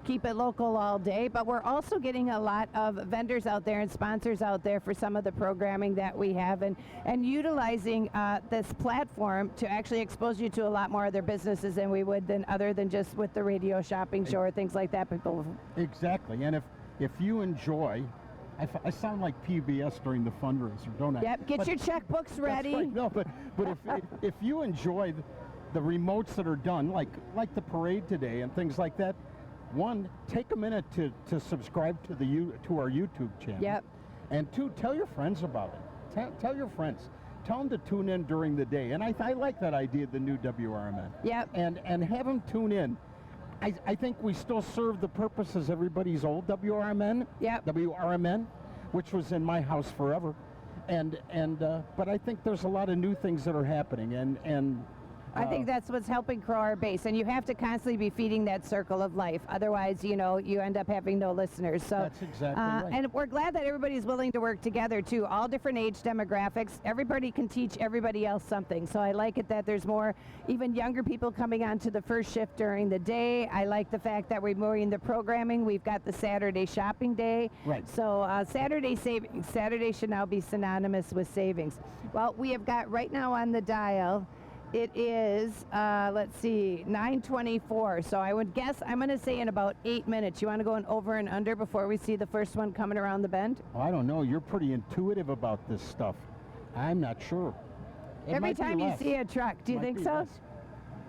keep it local all day. But we're also getting a lot of vendors out there and sponsors out there for some of the programming that we have, and utilizing this platform to actually expose you to a lot more other businesses than we would other than just with the radio shopping show or things like that. Exactly. And if you enjoy, I sound like PBS during the fundraiser, don't I? Yep. Get your checkbooks ready. That's right. No, but if you enjoy the remotes that are done, like the parade today and things like that, one, take a minute to subscribe to our YouTube channel. Yep. And two, tell your friends about it. Tell your friends. Tell them to tune in during the day. And I like that idea, the new WRMN. Yep. And have them tune in. I think we still serve the purpose as everybody's old WRMN. Yep. WRMN, which was in my house forever. But I think there's a lot of new things that are happening, and I think that's what's helping grow our base, and you have to constantly be feeding that circle of life. Otherwise, you end up having no listeners. So that's exactly right. And we're glad that everybody's willing to work together too. All different age demographics. Everybody can teach everybody else something. So I like it that there's more, even younger people coming onto the first shift during the day. I like the fact that we're moving the programming. We've got the Saturday shopping day. Right. So Saturday savings. Saturday should now be synonymous with savings. Well, we have got right now on the dial. It is, let's see, 9:24. So I would guess, I'm going to say in about 8 minutes. You want to go over and under before we see the first one coming around the bend? Well, I don't know. You're pretty intuitive about this stuff. I'm not sure. Every time you see a truck, do you think so? Less.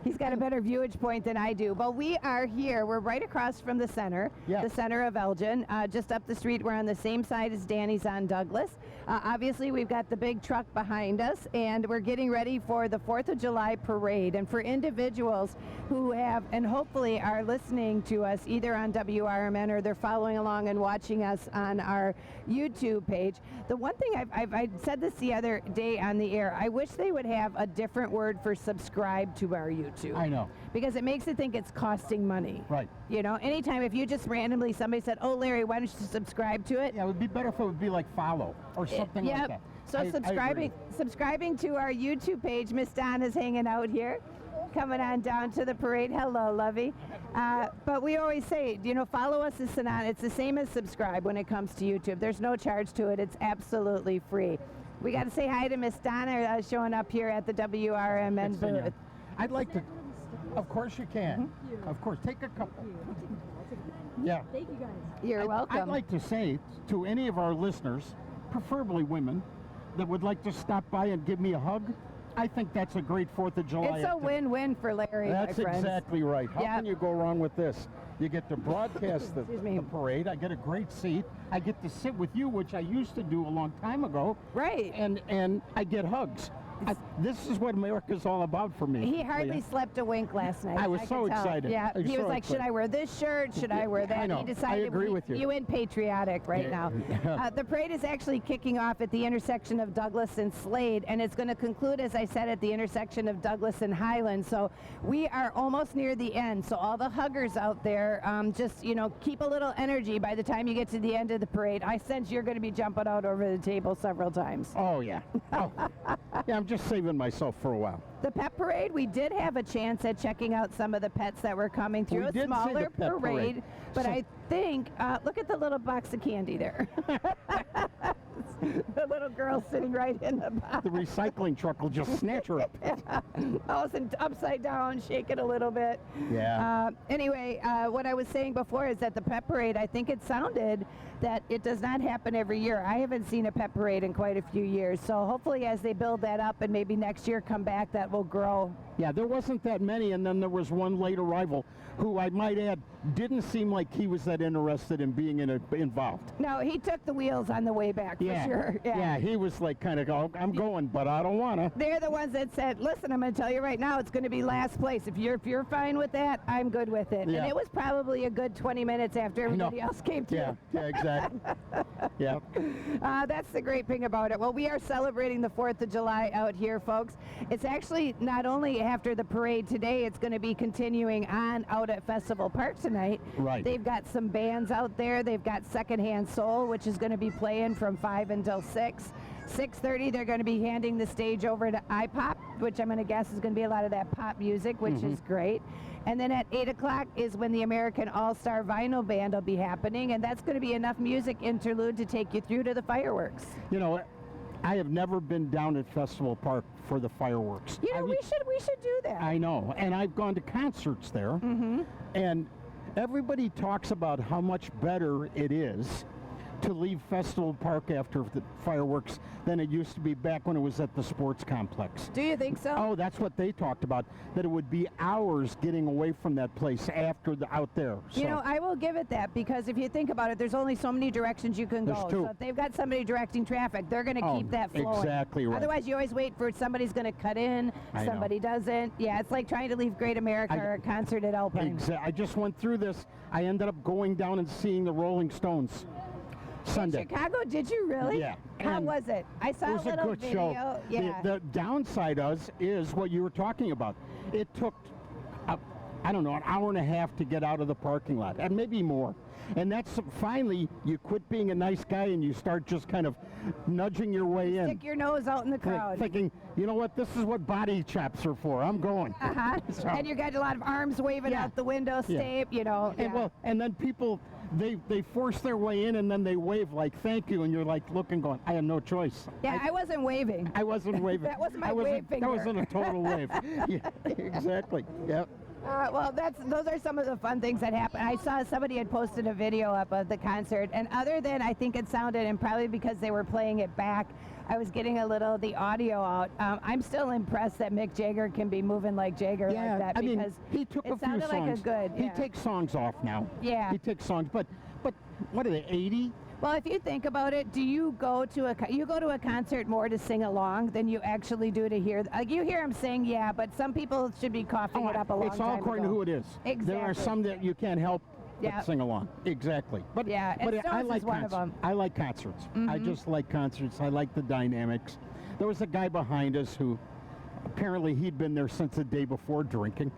He's got a better viewage point than I do. But we are here. We're right across from the center, the center of Elgin. Just up the street, we're on the same side as Danny's on Douglas. Obviously, we've got the big truck behind us, and we're getting ready for the 4th of July parade. And for individuals who have, and hopefully are listening to us either on WRMN or they're following along and watching us on our YouTube page, the one thing I said this the other day on the air, I wish they would have a different word for subscribe to our YouTube. I know. Because it makes it think it's costing money. Right. Anytime if you just randomly, somebody said, oh, Larry, why don't you subscribe to it? Yeah, it would be better if it would be like follow or something like that. So subscribing to our YouTube page, Miss Donna's hanging out here, coming on down to the parade. Hello, lovey. But we always say, follow us is synonymous. It's the same as subscribe when it comes to YouTube. There's no charge to it. It's absolutely free. We got to say hi to Miss Donna showing up here at the WRMN booth. I'd like to. Of course you can. Of course. Take a couple. Yeah. Thank you guys. You're welcome. I'd like to say to any of our listeners, preferably women, that would like to stop by and give me a hug, I think that's a great 4th of July. It's a win-win for Larry, That's my friends. exactly right. How can you go wrong with this? You get to broadcast the parade. I get a great seat. I get to sit with you, which I used to do a long time ago. Right. And I get hugs. This is what America's all about for me. He hardly slept a wink last night. I was so excited. Yeah, he was like, should I wear this shirt? Should I wear that? I know. He decided I agree with you. You went patriotic right now. The parade is actually kicking off at the intersection of Douglas and Slade, and it's going to conclude, as I said, at the intersection of Douglas and Highland. So we are almost near the end. So all the huggers out there, just, keep a little energy by the time you get to the end of the parade. I sense you're going to be jumping out over the table several times. Oh, yeah. Yeah, I'm just saving myself for a while. The pet parade, we did have a chance at checking out some of the pets that were coming through. We a did smaller see the pet parade. But I think, look at the little box of candy there. The little girl sitting right in the box. The recycling truck will just snatch her up. Allison upside down, shake it a little bit. Yeah. Anyway, what I was saying before is that the pet parade, I think it sounded that it does not happen every year. I haven't seen a pet parade in quite a few years. So hopefully as they build that up and maybe next year come back, that will grow. Yeah, there wasn't that many, and then there was one late arrival who, I might add, didn't seem like he was that interested in being involved. No, he took the wheels on the way back, for sure. Yeah, he was like kind of, oh, I'm going, but I don't want to. They're the ones that said, listen, I'm going to tell you right now, it's going to be last place. If you're fine with that, I'm good with it. Yeah. And it was probably a good 20 minutes after everybody else came through. Yeah, exactly. Yeah. That's the great thing about it. Well, we are celebrating the 4th of July out here, folks. It's actually not only after the parade today, it's going to be continuing on out at Festival Park tonight. Right. They've got some bands out there. They've got Secondhand Soul, which is going to be playing from 5 until 6. 6:30, they're going to be handing the stage over to iPop, which I'm going to guess is going to be a lot of that pop music, which is great. And then at 8 o'clock is when the American All-Star Vinyl Band will be happening, and that's going to be enough music interlude to take you through to the fireworks. You know, I have never been down at Festival Park for the fireworks. You know, we should do that. I know, and I've gone to concerts there, and everybody talks about how much better it is to leave Festival Park after the fireworks than it used to be back when it was at the sports complex. Do you think so? Oh, that's what they talked about, that it would be hours getting away from that place after out there. So. You know, I will give it that, because if you think about it, there's only so many directions you can There's go. two. So if they've got somebody directing traffic, they're going to keep that flowing. Exactly right. Otherwise, you always wait for somebody's going to cut in, somebody doesn't. Yeah, it's like trying to leave Great America or a concert at Alpine. I just went through this. I ended up going down and seeing the Rolling Stones Sunday. In Chicago, did you really? Yeah. How And was it? I saw It was a a little good video. show. Yeah. The downside is what you were talking about. It took, I don't know, an hour and a half to get out of the parking lot, and maybe more. And that's finally, you quit being a nice guy and you start just kind of nudging your way in. Stick your nose out in the crowd. Thinking, you know what, this is what body chops are for. I'm going. So, And you got a lot of arms waving out the window, tape, you know. and, and then people, they force their way in and then they wave like thank you, and you're like looking going, I have no choice. Yeah, I wasn't waving. I wasn't waving. That wasn't my wave finger. That wasn't a total wave. Yeah, exactly. Yep. Well, those are some of the fun things that happen. I saw somebody had posted a video up of the concert, and other than I think it sounded, and probably because they were playing it back, I was getting a little the audio out. I'm still impressed that Mick Jagger can be moving like Jagger like that, I because mean, he took it a few sounded songs. like a good. He takes songs off now. Yeah. He takes songs, but what are they, 80? Well, if you think about it, do you go to a concert more to sing along than you actually do to hear? Like you hear them sing, yeah, but some people should be coughing it up a long time It's all according to who it is. Exactly. There are some that you can't help but sing along. Exactly. But yeah, but and I Stones like is one of them. I like concerts. I just like concerts. I like the dynamics. There was a guy behind us who apparently he'd been there since the day before drinking.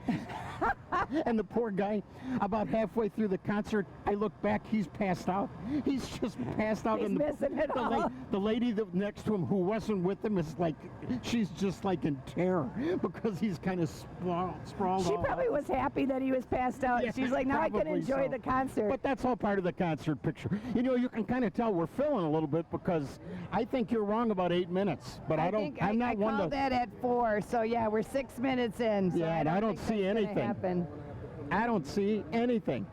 And the poor guy, about halfway through the concert, I look back, he's passed out. He's just passed out. He's missing it all. The lady that next to him who wasn't with him is like, she's just like in terror because he's kind of sprawled She all probably out. was happy that he was passed out. Yeah, She's like, now I can probably enjoy so. the concert. But that's all part of the concert picture. You know, you can kind of tell we're filling a little bit because I think you're wrong about 8 minutes. But I called that at 4, so yeah, we're 6 minutes in. So Yeah, and I don't think see that's gonna anything. happen. I don't see anything.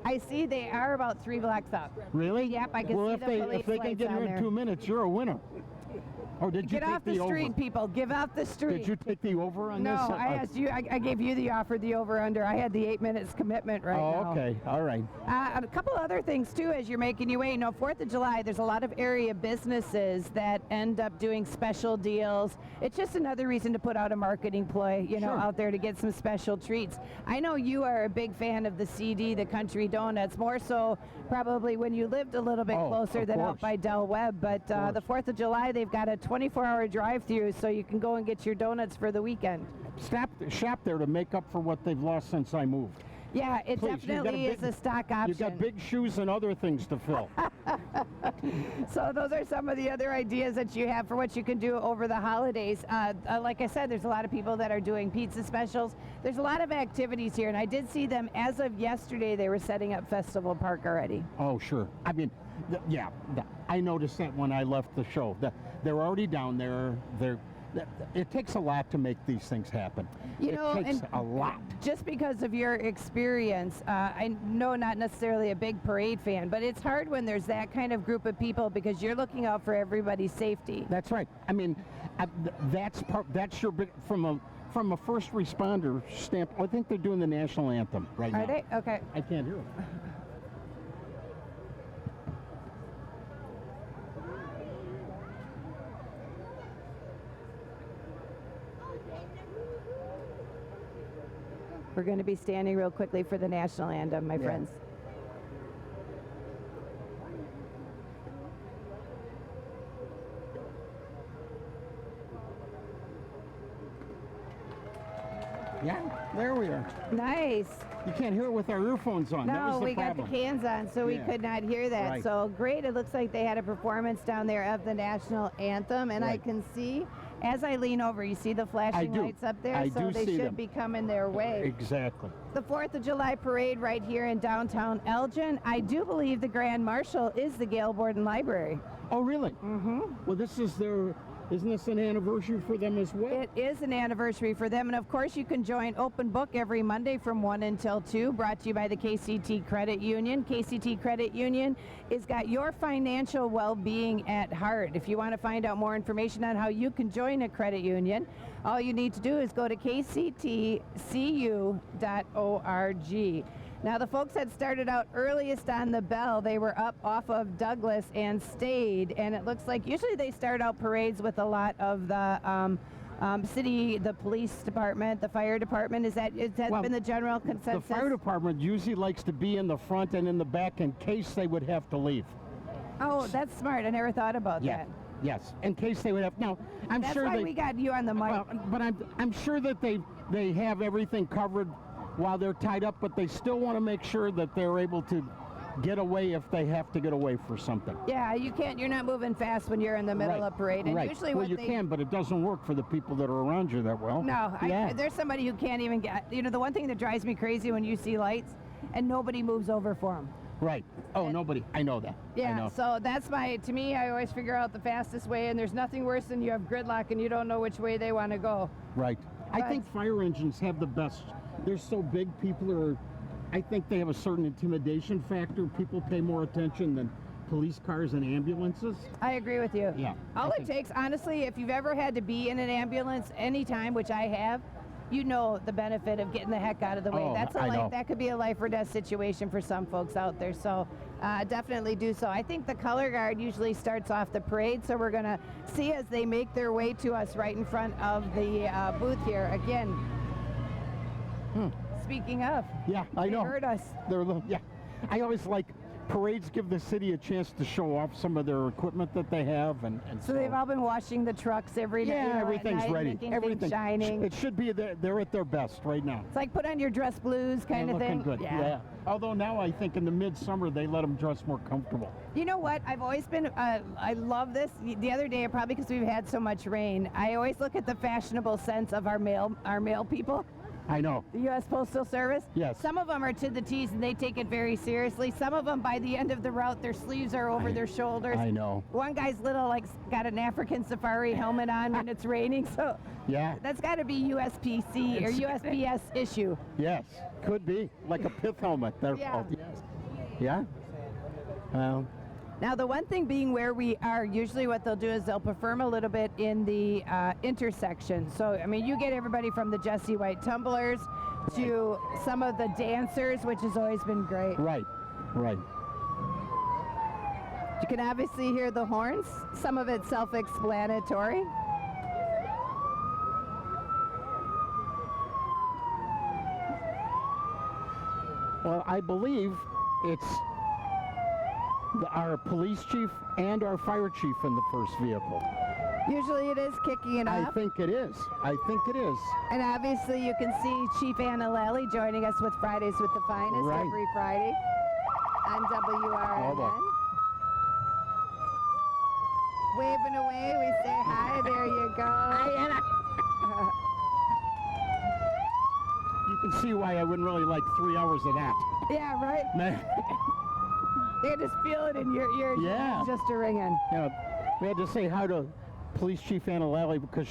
I see they are about 3 blocks up. Really? Yep, I can well, see if the they police if they can lights get on here there. in 2 minutes, you're a winner. Or did you Get take off the street, over? people. Give off the street. Did you take the over on No, this? I asked you. I gave you the offer, the over/under. I had the 8 minutes commitment right now. Oh, okay. All right. A couple other things too, as you're making your way. You know, 4th of July, there's a lot of area businesses that end up doing special deals. It's just another reason to put out a marketing ploy, you know, Sure. out there to get some special treats. I know you are a big fan of the CD, the Country Donuts, more so probably when you lived a little bit closer of than out course. by Del Webb. But the 4th of July, they've got a 24-hour drive-through, so you can go and get your donuts for the weekend. Shop there to make up for what they've lost since I moved. Yeah, it Please, you've got a definitely is big- a stock option. You've got big shoes and other things to fill. So those are some of the other ideas that you have for what you can do over the holidays. Like I said, there's a lot of people that are doing pizza specials. There's a lot of activities here, and I did see them as of yesterday. They were setting up Festival Park already. Oh, sure. I mean, I noticed that when I left the show. They're already down there. It takes a lot to make these things happen. You know, it takes and a lot. just because of your experience, I know not necessarily a big parade fan, but it's hard when there's that kind of group of people because you're looking out for everybody's safety. That's right. I mean, that's your big from a first responder stamp. I think they're doing the national anthem right now. Are they? Okay. I can't hear it. We're going to be standing real quickly for the national anthem, my friends. There we are. Nice. You can't hear it with our earphones on. That was No, the we got problem. the cans on, so we Yeah. could not hear that. Right. So great. It looks like they had a performance down there of the national anthem, and I Right. can see, as I lean over, you see the flashing do. lights up there? I so do they see should them. be coming their way. Exactly. The 4th of July parade right here in downtown Elgin. I do believe the Grand Marshal is the Gail Borden Library. Oh, really? Mm-hmm. Well, this is their, isn't this an anniversary for them as well? It is an anniversary for them, and of course you can join Open Book every Monday from 1 until 2, brought to you by the KCT Credit Union. KCT Credit Union has got your financial well-being at heart. If you want to find out more information on how you can join a credit union, all you need to do is go to kctcu.org. Now, the folks that started out earliest on the bell, they were up off of Douglas and stayed, and it looks like usually they start out parades with a lot of the city, the police department, the fire department. Has that Well, been the general The consensus? fire department usually likes to be in the front and in the back in case they would have to leave. Oh, that's smart. I never thought about that. Yes, in case they would have. Now, I'm That's sure why they. we got you on the mic. Well, but I'm sure that they have everything covered while they're tied up, but they still want to make sure that they're able to get away if they have to get away for something. Yeah, you can't. You're not moving fast when you're in the middle Right, of parade. And right. usually, Well, what you they can, but it doesn't work for the people that are around you that well. No, Yeah. there's somebody who can't even get. You know, the one thing that drives me crazy when you see lights and nobody moves over for them. Right. Oh, nobody. I know that. I Yeah, know. so that's to me, I always figure out the fastest way, and there's nothing worse than you have gridlock and you don't know which way they want to go. Right. I But- think fire engines have the best. They're so big, I think they have a certain intimidation factor. People pay more attention than police cars and ambulances. I agree with you. Yeah, All I it think- takes, honestly, if you've ever had to be in an ambulance anytime, which I have, you know the benefit of getting the heck out of the way. Oh, That's I know. that could be a life or death situation for some folks out there. So definitely do so. I think the color guard usually starts off the parade, so we're going to see as they make their way to us right in front of the booth here. Again, speaking of, Yeah, I know. they heard us. Yeah. I always like parades give the city a chance to show off some of their equipment that they have, and So they've all been washing the trucks every night. yeah, you know, at everything's night, ready. making things Everything shining. It should be they're at their best right now. It's like put on your dress blues kind They're of thing. looking good. Yeah. Although now I think in the midsummer they let them dress more comfortable. You know what? I've always been, I love this. The other day, probably because we've had so much rain, I always look at the fashionable sense of our male people. I know. The U.S. Postal Service. Yes. Some of them are to the T's and they take it very seriously. Some of them, by the end of the route, their sleeves are over their shoulders. I know. One guy's got an African safari helmet on when it's raining. So Yeah. that's got to be USPC or USPS issue. Yes. Could be like a pith helmet. They're Yeah. called. Yeah. Well. Now, the one thing being where we are, usually what they'll do is they'll perform a little bit in the intersection. So, I mean, you get everybody from the Jessie White tumblers to some of the dancers, which has always been great. Right. Right. You can obviously hear the horns. Some of it's self-explanatory. Well, I believe it's our police chief and our fire chief in the first vehicle. Usually it is kicking it I off. think it is. I think it is. And obviously you can see Chief Anna Lally joining us with Fridays with the Finest Right. every Friday on WRNN. boy. Waving away, we say hi. There you go. Hi, Anna. You can see why I wouldn't really like 3 hours of that. Yeah, right. Man, You can just feel it in your ears. Yeah. It's just a ringing. you know, we had to say hi to Police Chief Anna Lally because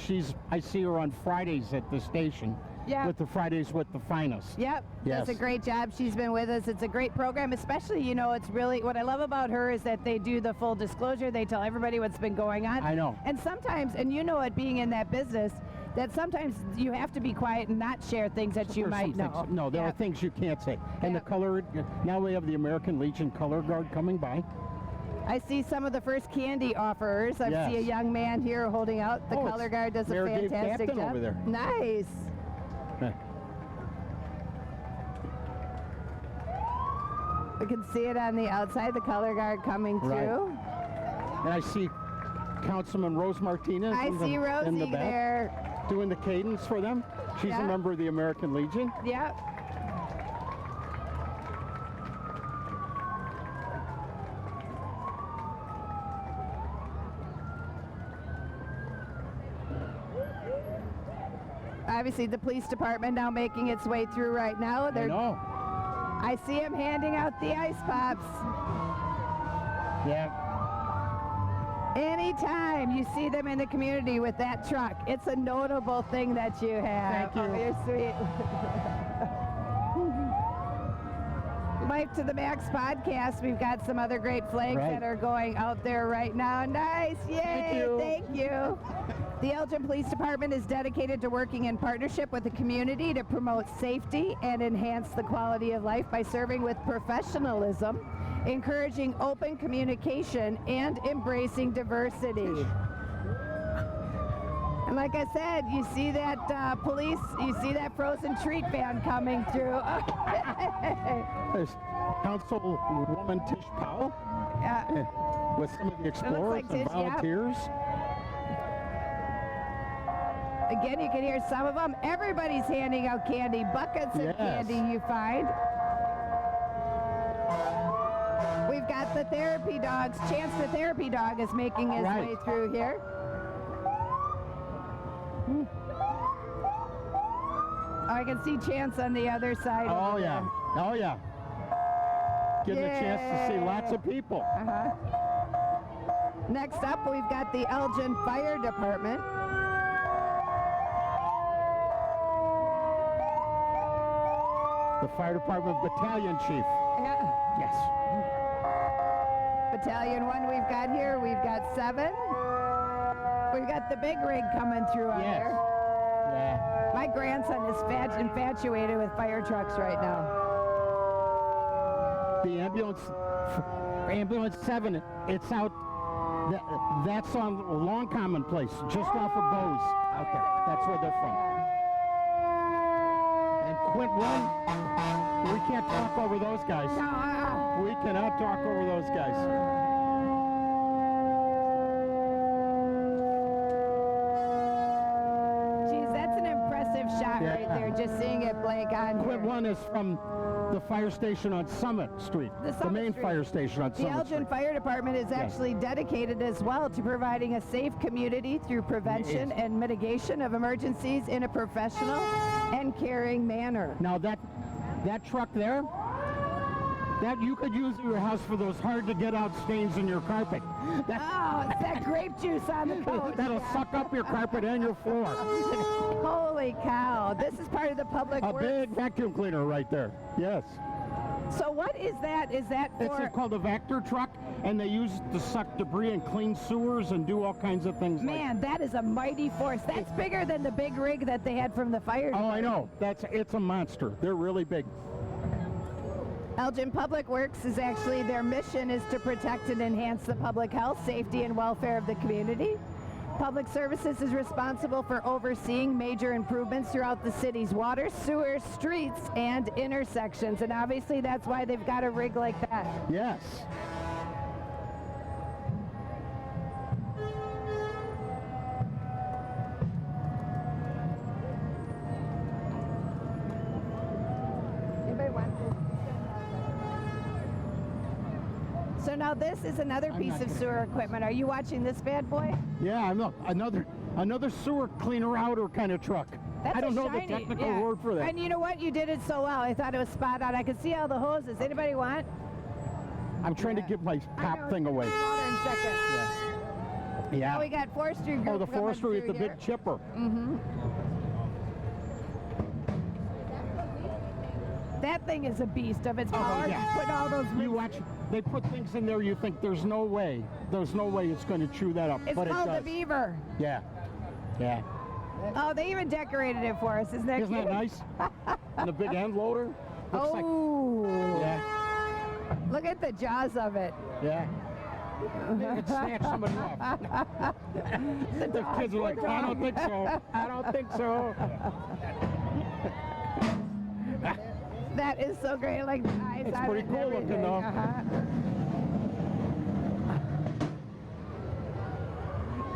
I see her on Fridays at the station. Yeah. With the Fridays with the Finest. Yep, Yes. does a great job. She's been with us. It's a great program, especially, you know, it's really, what I love about her is that they do the full disclosure. They tell everybody what's been going on. I know. And sometimes, and you know it being in that business, that sometimes you have to be quiet and not share things that you There's might some know. things- no, there Yeah. are things you can't say. And Yeah. the color, now we have the American Legion color guard coming by. I see some of the first candy offerers. I Yes. see a young man here holding out. The Oh, color it's guard does a Mayor Dave fantastic Captain job. over there. Nice. We can see it on the outside, the color guard coming Right. through. And I see Councilman Rose Martinez I in the, see in the Rosie back there. doing the cadence for them. She's a member of the American Legion. Yep. Obviously, the police department now making its way through right now. I know. I see him handing out the ice pops. Yeah. Anytime you see them in the community with that truck, it's a notable thing that you have. Thank you. Oh, you're sweet. Life to the Max podcast. We've got some other great flags that are going out there right now. Nice. Yay. Thank you. Thank you. The Elgin Police Department is dedicated to working in partnership with the community to promote safety and enhance the quality of life by serving with professionalism, encouraging open communication, and embracing diversity. And like I said, you see that police, you see that frozen treat van coming through. There's Councilwoman Tish Powell with some of the explorers and volunteers. Again, you can hear some of them. Everybody's handing out candy, buckets of candy you find. We've got the therapy dogs. Chance the therapy dog is making his way through here. Oh, I can see Chance on the other side. Oh, yeah. Oh, yeah. Getting a chance to see lots of people. Next up, we've got the Elgin Fire Department. The Fire Department Battalion Chief. Yes. Battalion 1 we've got here. We've got 7. We've got the big rig coming through on there. Yeah. My grandson is infatuated with fire trucks right now. The ambulance 7, it's out. That's on Long Common Place, just off of Bose out there. That's where they're from. And Quint 1, we can't talk over those guys. No, We cannot talk over those guys. Geez, that's an impressive shot right there, just seeing it blank on here. Quint 1 is from the fire station on Summit Street, the main fire station on Summit The Elgin Street. Fire Department is actually dedicated as well to providing a safe community through prevention and mitigation of emergencies in a professional and caring manner. Now that truck there, that you could use at your house for those hard to get out stains in your carpet. It's that grape juice on the coat. That'll suck up your carpet and your floor. Holy cow. This is part of the public works. A big vacuum cleaner right there. Yes. So what is that? Is that for... It's called a Vector truck, and they use it to suck debris and clean sewers and do all kinds of things. Man, that is a mighty force. That's bigger than the big rig that they had from the fire. Oh, I know. It's a monster. They're really big. Elgin Public Works is actually, their mission is to protect and enhance the public health, safety, and welfare of the community. Public Services is responsible for overseeing major improvements throughout the city's water, sewer, streets, and intersections. And obviously that's why they've got a rig like that. Yes. So now this is another piece of sewer equipment. Are you watching this bad boy? Yeah, I'm another sewer cleaner outer kind of truck. That's I don't know shiny, the technical word for that. And you know what? You did it so well. I thought it was spot on. I could see all the hoses. Anybody want? I'm trying to give my pop thing away. Water in a second. Yeah. Now we got forestry group. Oh, the forestry with the here. big chipper. Mm-hmm. That thing is a beast of its power. Yeah. Put all those. You watch. They put things in there. You think there's no way it's going to chew that up, It's but it called does. the beaver. Yeah. Yeah. Oh, they even decorated it for us. Isn't that Isn't that cute? nice? And the big end loader. Looks like, yeah. Look at the jaws of it. Yeah. It snatched somebody off. The kids are like, I don't think so. I don't think so. That is so great. Like the eyes It's on pretty it and cool looking, everything. though.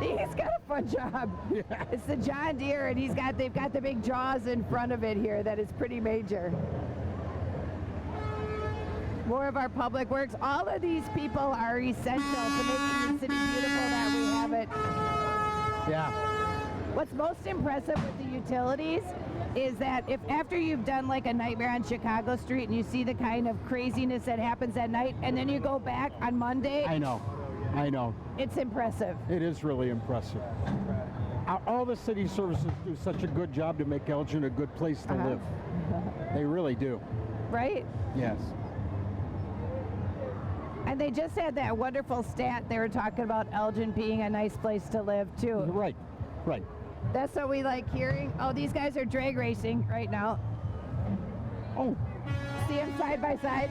He's got a fun job. Yeah. It's the John Deere, and they've got the big jaws in front of it here that is pretty major. More of our public works. All of these people are essential to making the city beautiful that we have it. Yeah. What's most impressive with the utilities is that if after you've done like a Nightmare on Chicago Street and you see the kind of craziness that happens at night, and then you go back on Monday. I know. It's impressive. It is really impressive. All the city services do such a good job to make Elgin a good place to live. They really do. Right? Yes. And they just had that wonderful stat they were talking about Elgin being a nice place to live too. Right. That's what we like hearing. Oh, these guys are drag racing right now. Oh. See them side by side?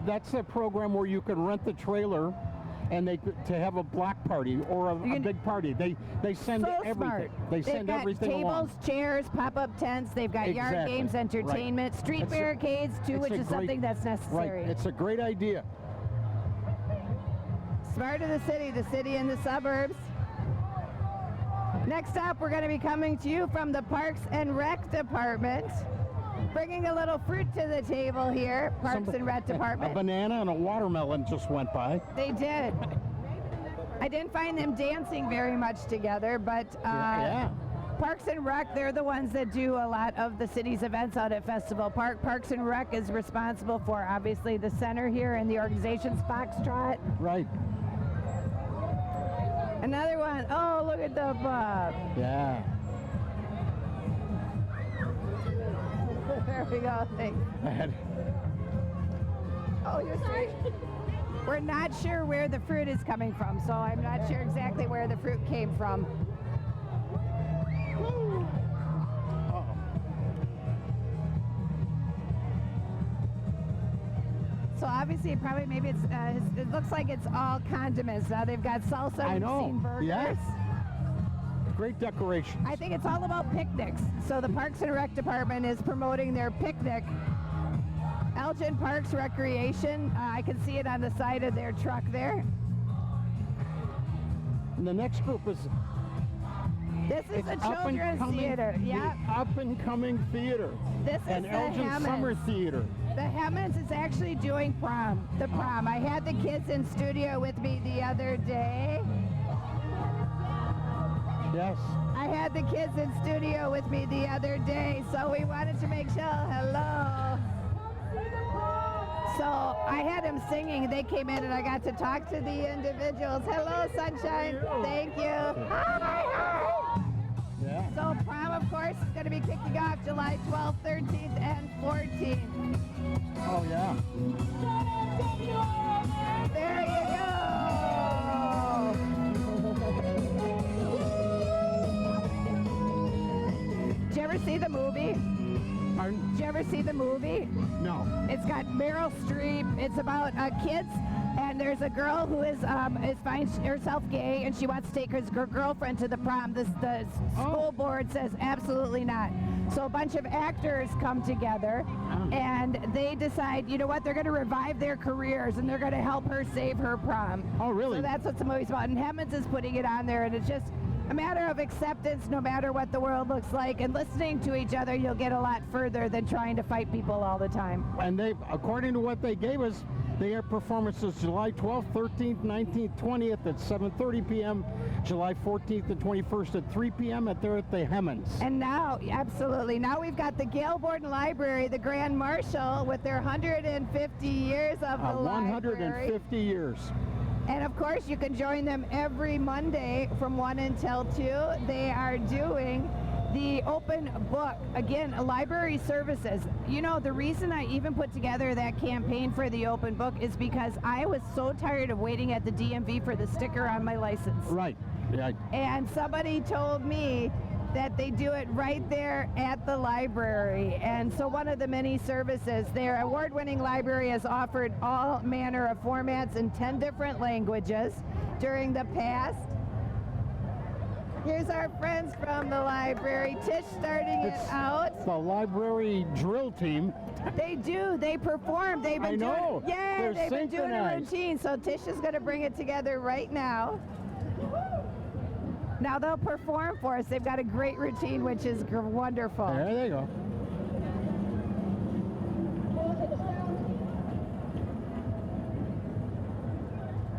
That's a program where you can rent the trailer and to have a block party or a big party. They send so everything. Smart. They've got everything tables, along. chairs, pop-up tents. They've got yard games, entertainment, street barricades too, which is something that's necessary. Right. It's a great idea. Smart of the city and the suburbs. Next up, we're going to be coming to you from the Parks and Rec Department. Bringing a little fruit to the table here, Parks and Rec Department. A banana and a watermelon just went by. They did. I didn't find them dancing very much together, but Parks and Rec, they're the ones that do a lot of the city's events out at Festival Park. Parks and Rec is responsible for, obviously, the center here and the organization's Foxtrot. Right. Another one. Oh, look at the Bob. Yeah. There we go. Thanks. Oh, you're sorry. We're not sure where the fruit is coming from, so I'm not sure exactly where the fruit came from. So obviously, maybe it looks like it's all condiments. Now they've got salsa. I know. We've seen burgers. Yes. Great decoration. I think it's all about picnics. So the Parks and Rec Department is promoting their picnic. Elgin Parks Recreation. I can see it on the side of their truck there. And the next group is. This is the Children's Theater. Yeah. Up and coming theater. This is the Elgin Summer Theater. The Hemmons is actually doing the prom. I had the kids in studio with me the other day. Yes. I had the kids in studio with me the other day, so we wanted to make sure, hello. So I had them singing. They came in and I got to talk to the individuals. Hello, sunshine. Thank you. Hi. Yeah. So prom, of course, is going to be kicking off July 12th, 13th, and 14th. Oh, yeah. There you go. Did you ever see the movie? Pardon? Did you ever see the movie? No. It's got Meryl Streep. It's about kids, and there's a girl who finds herself gay, and she wants to take her girlfriend to the prom. The school board says absolutely not. So a bunch of actors come together, and they decide, you know what, they're going to revive their careers, and they're going to help her save her prom. Oh, really? So that's what the movie's about, and Hemmons is putting it on there, and it's just a matter of acceptance no matter what the world looks like, and listening to each other, you'll get a lot further than trying to fight people all the time. And according to what they gave us, they have performances July 12th, 13th, 19th, 20th at 7:30 p.m., July 14th and 21st at 3 p.m. They're at the Hemmons. And now, absolutely, now we've got the Gail Borden Library, the Grand Marshal, with their 150 years of the library. 150 years. And of course, you can join them every Monday from 1 until 2. They are doing the open book. Again, library services. You know, the reason I even put together that campaign for the open book is because I was so tired of waiting at the DMV for the sticker on my license. Right. Yeah. And somebody told me that they do it right there at the library. And so one of the many services, their award-winning library has offered all manner of formats in 10 different languages during the past Here's our friends from the library. Tish starting it out. The library drill team. They do. They perform. They've been doing. Yeah, they've been doing a routine. So Tish is going to bring it together right now. Now they'll perform for us. They've got a great routine, which is wonderful. There they go.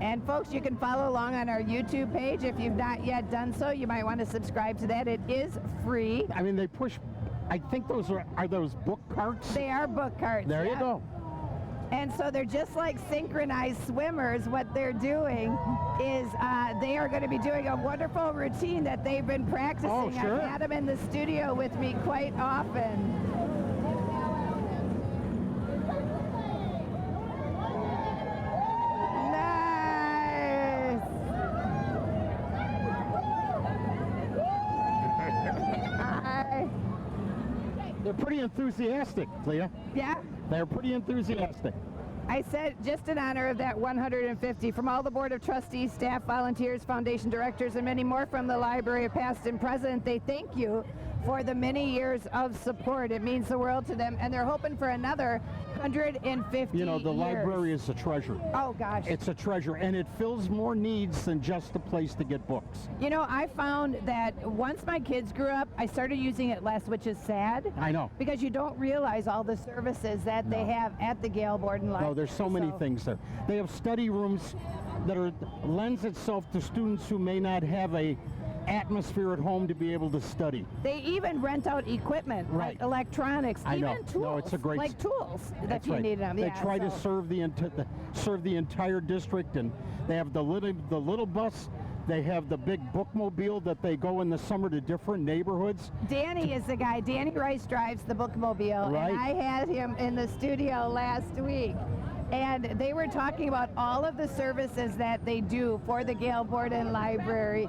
And folks, you can follow along on our YouTube page. If you've not yet done so, you might want to subscribe to that. It is free. I mean, they push, I think those are those book carts? They are book carts. There you go. And so they're just like synchronized swimmers. What they're doing is they are going to be doing a wonderful routine that they've been practicing. Oh, sure. I've had them in the studio with me quite often. They're pretty enthusiastic, Leah. Yeah? They're pretty enthusiastic. I said, just in honor of that 150, from all the Board of Trustees, staff, volunteers, foundation directors, and many more from the library of past and present, they thank you for the many years of support. It means the world to them, and they're hoping for another 150 You know, the years. library is a treasure. Oh, gosh. It's a treasure, and it fills more needs than just a place to get books. You know, I found that once my kids grew up, I started using it less, which is sad. I know. Because you don't realize all the services that they have at the Gail Borden Library. No, there's so many things there. They have study rooms that lends itself to students who may not have a atmosphere at home to be able to study. They even rent out equipment, like electronics, even tools. No, it's a great, like tools that you right. need them. They try to serve the entire district, and they have the little bus. They have the big bookmobile that they go in the summer to different neighborhoods. Danny is the guy. Danny Rice drives the bookmobile, right. And I had him in the studio last week. And they were talking about all of the services that they do for the Gail Borden Library.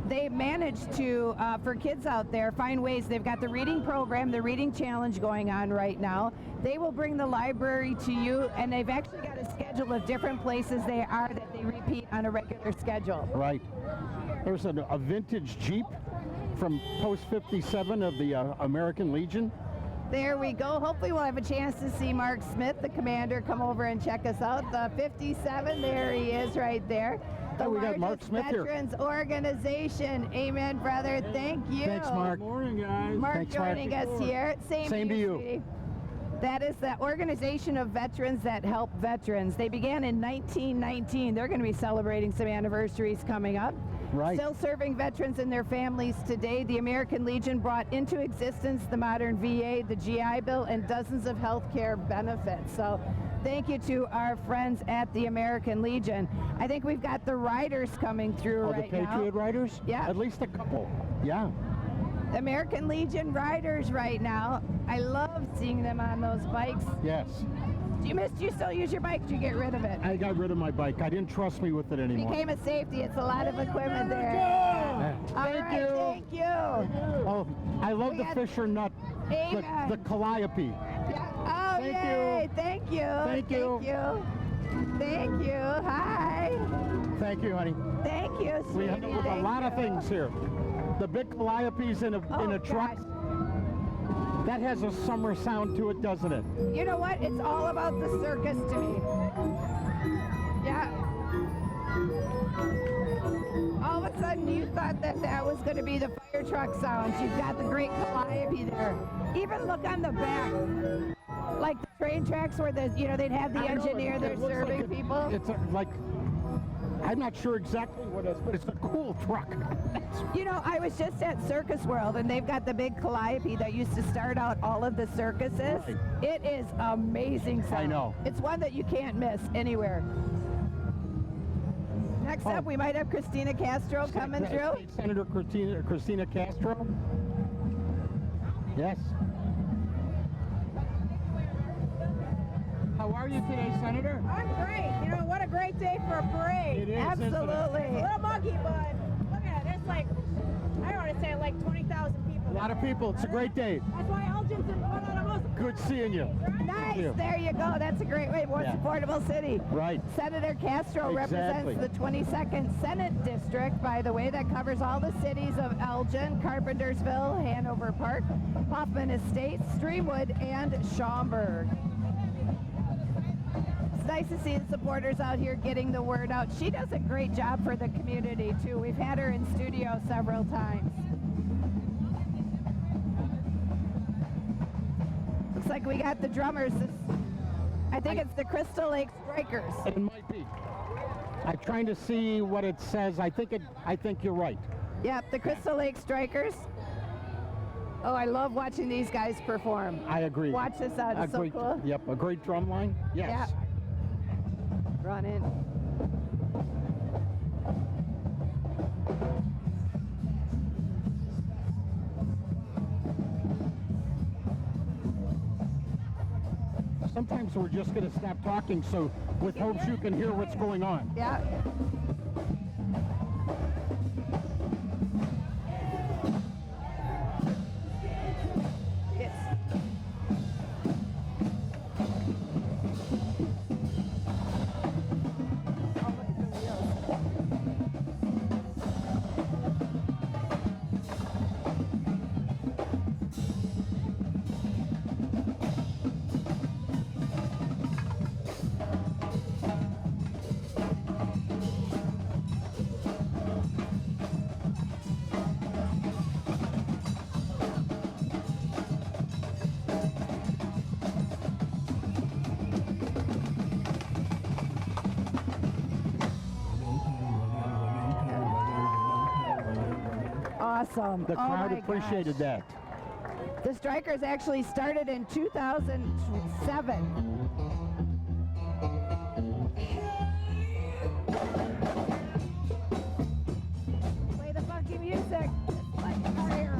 They managed to, for kids out there, find ways. They've got the reading program, the reading challenge going on right now. They will bring the library to you, and they've actually got a schedule of different places they are that they repeat on a regular schedule. Right. There's a vintage Jeep from post 57 of the American Legion. There we go. Hopefully we'll have a chance to see Mark Smith, the commander, come over and check us out. The 57, there he is right there. The we got Mark Smith Veterans Organization. Amen, brother. Thank you. Thanks, Mark. Good morning, guys. Mark Thanks, joining us here. Same to you. Sweetie. That is the organization of veterans that help veterans. They began in 1919. They're going to be celebrating some anniversaries coming up. Right. Still serving veterans and their families today. The American Legion brought into existence the modern VA, the GI Bill, and dozens of health care benefits. So thank you to our friends at the American Legion. I think we've got the riders coming through right now. The Patriot Riders? Yeah. At least a couple. Yeah. American Legion riders right now. I love seeing them on those bikes. Yes. Do you still use your bike? Did you get rid of it? I got rid of my bike. I didn't trust me with it anymore. Became a safety. It's a lot of equipment there. Thank you. Thank you. Oh, I love the Fisher nut. Amen. The calliope. Yeah. Oh, Thank yay. you. Thank you. Thank you. Thank you. Thank you. Hi. Thank you, honey. Thank you, We sweetie. have a lot of things here. The big calliopes in a truck. Gosh. That has a summer sound to it, doesn't it? You know what? It's all about the circus to me. Yeah. All of a sudden, you thought that was going to be the fire truck sounds. You've got the great calliope there. Even look on the back. Like the train tracks where they'd have the engineer there serving people. It's I'm not sure exactly what it is, but it's a cool truck. You know, I was just at Circus World, and they've got the big calliope that used to start out all of the circuses. Right. It is amazing sound. I know. It's one that you can't miss anywhere. Next up, we might have Christina Castro coming through. Senator Christina Castro. Yes. How are you today, Senator? I'm great. You know, what a great day for a parade. It is, Absolutely. It's a little muggy, but look at it. It's like, I don't want to say like 20,000 people. A lot of people. It's a great day. That's why Elgin Good seeing you. Nice. you. There you go. That's a great way. Most affordable city. Right. Senator Castro Exactly. represents the 22nd Senate District, by the way, that covers all the cities of Elgin, Carpentersville, Hanover Park, Hoffman Estates, Streamwood, and Schaumburg. It's nice to see the supporters out here getting the word out. She does a great job for the community, too. We've had her in studio several times. Looks like we got the drummers. I think it's the Crystal Lake Strikers. It might be. I'm trying to see what it says. I think you're right. Yep, the Crystal Lake Strikers. Oh, I love watching these guys perform. I agree. Watch this out. It's so cool. Yep, a great drum line. Yes. Yeah. Run in. Sometimes we're just going to stop talking, so with hopes you can hear what's going on. Yeah. Awesome. The crowd appreciated that. The Strikers actually started in 2007. Play the funky music. Like fire.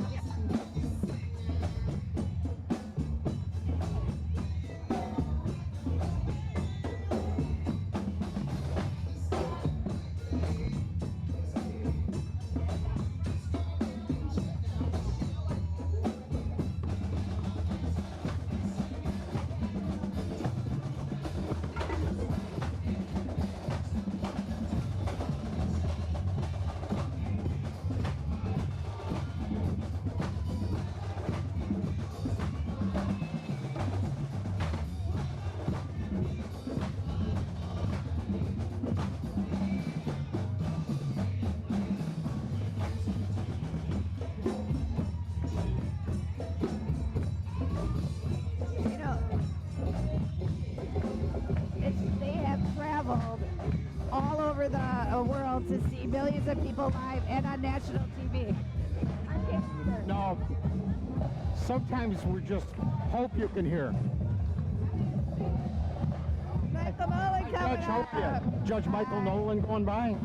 World to see millions of people live and on national TV. I can't either. No. Sometimes we just hope you can hear. Michael Nolan coming up. Judge Michael Nolan going by.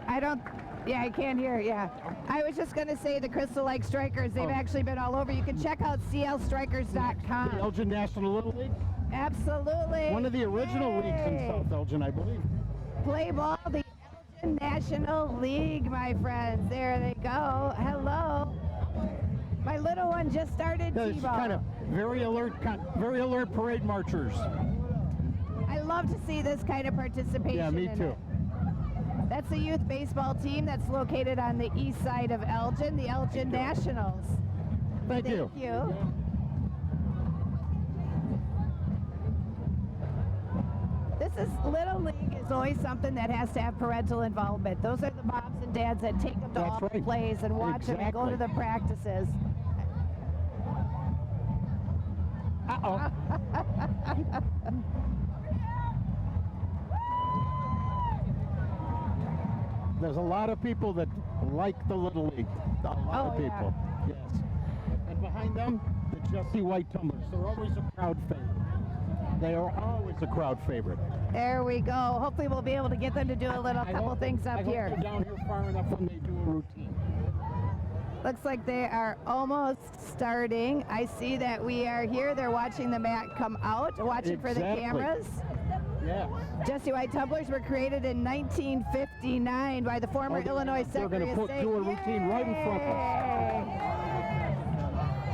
I don't. Yeah, I can't hear. Yeah. I was just going to say the Crystal Lake Strikers, they've actually been all over. You can check out clstrikers.com. The Elgin National Little League? Absolutely. One of the original leagues in South Elgin, I believe. Play ball, the Elgin National League, my friends. There they go. Hello. My little one just started T-ball. Kind of very alert parade marchers. I love to see this kind of participation. Yeah, me too. That's the youth baseball team that's located on the east side of Elgin, the Elgin Nationals. Thank you. Thank you. Little League is always something that has to have parental involvement. Those are the moms and dads that take them to all the plays and watch them and go to the practices. Uh-oh. There's a lot of people that like the Little League. A lot of people. Yes. And behind them, the Jesse White Tumblers. They're always a crowd favorite. They are always a crowd favorite. There we go. Hopefully we'll be able to get them to do a couple things up here. I hope they're down here far enough when they do a routine. Looks like they are almost starting. I see that we are here. They're watching the mat come out, watching for the cameras. Yes. Jesse White tumblers were created in 1959 by the former Illinois Secretary of State. Do a routine right in front of us.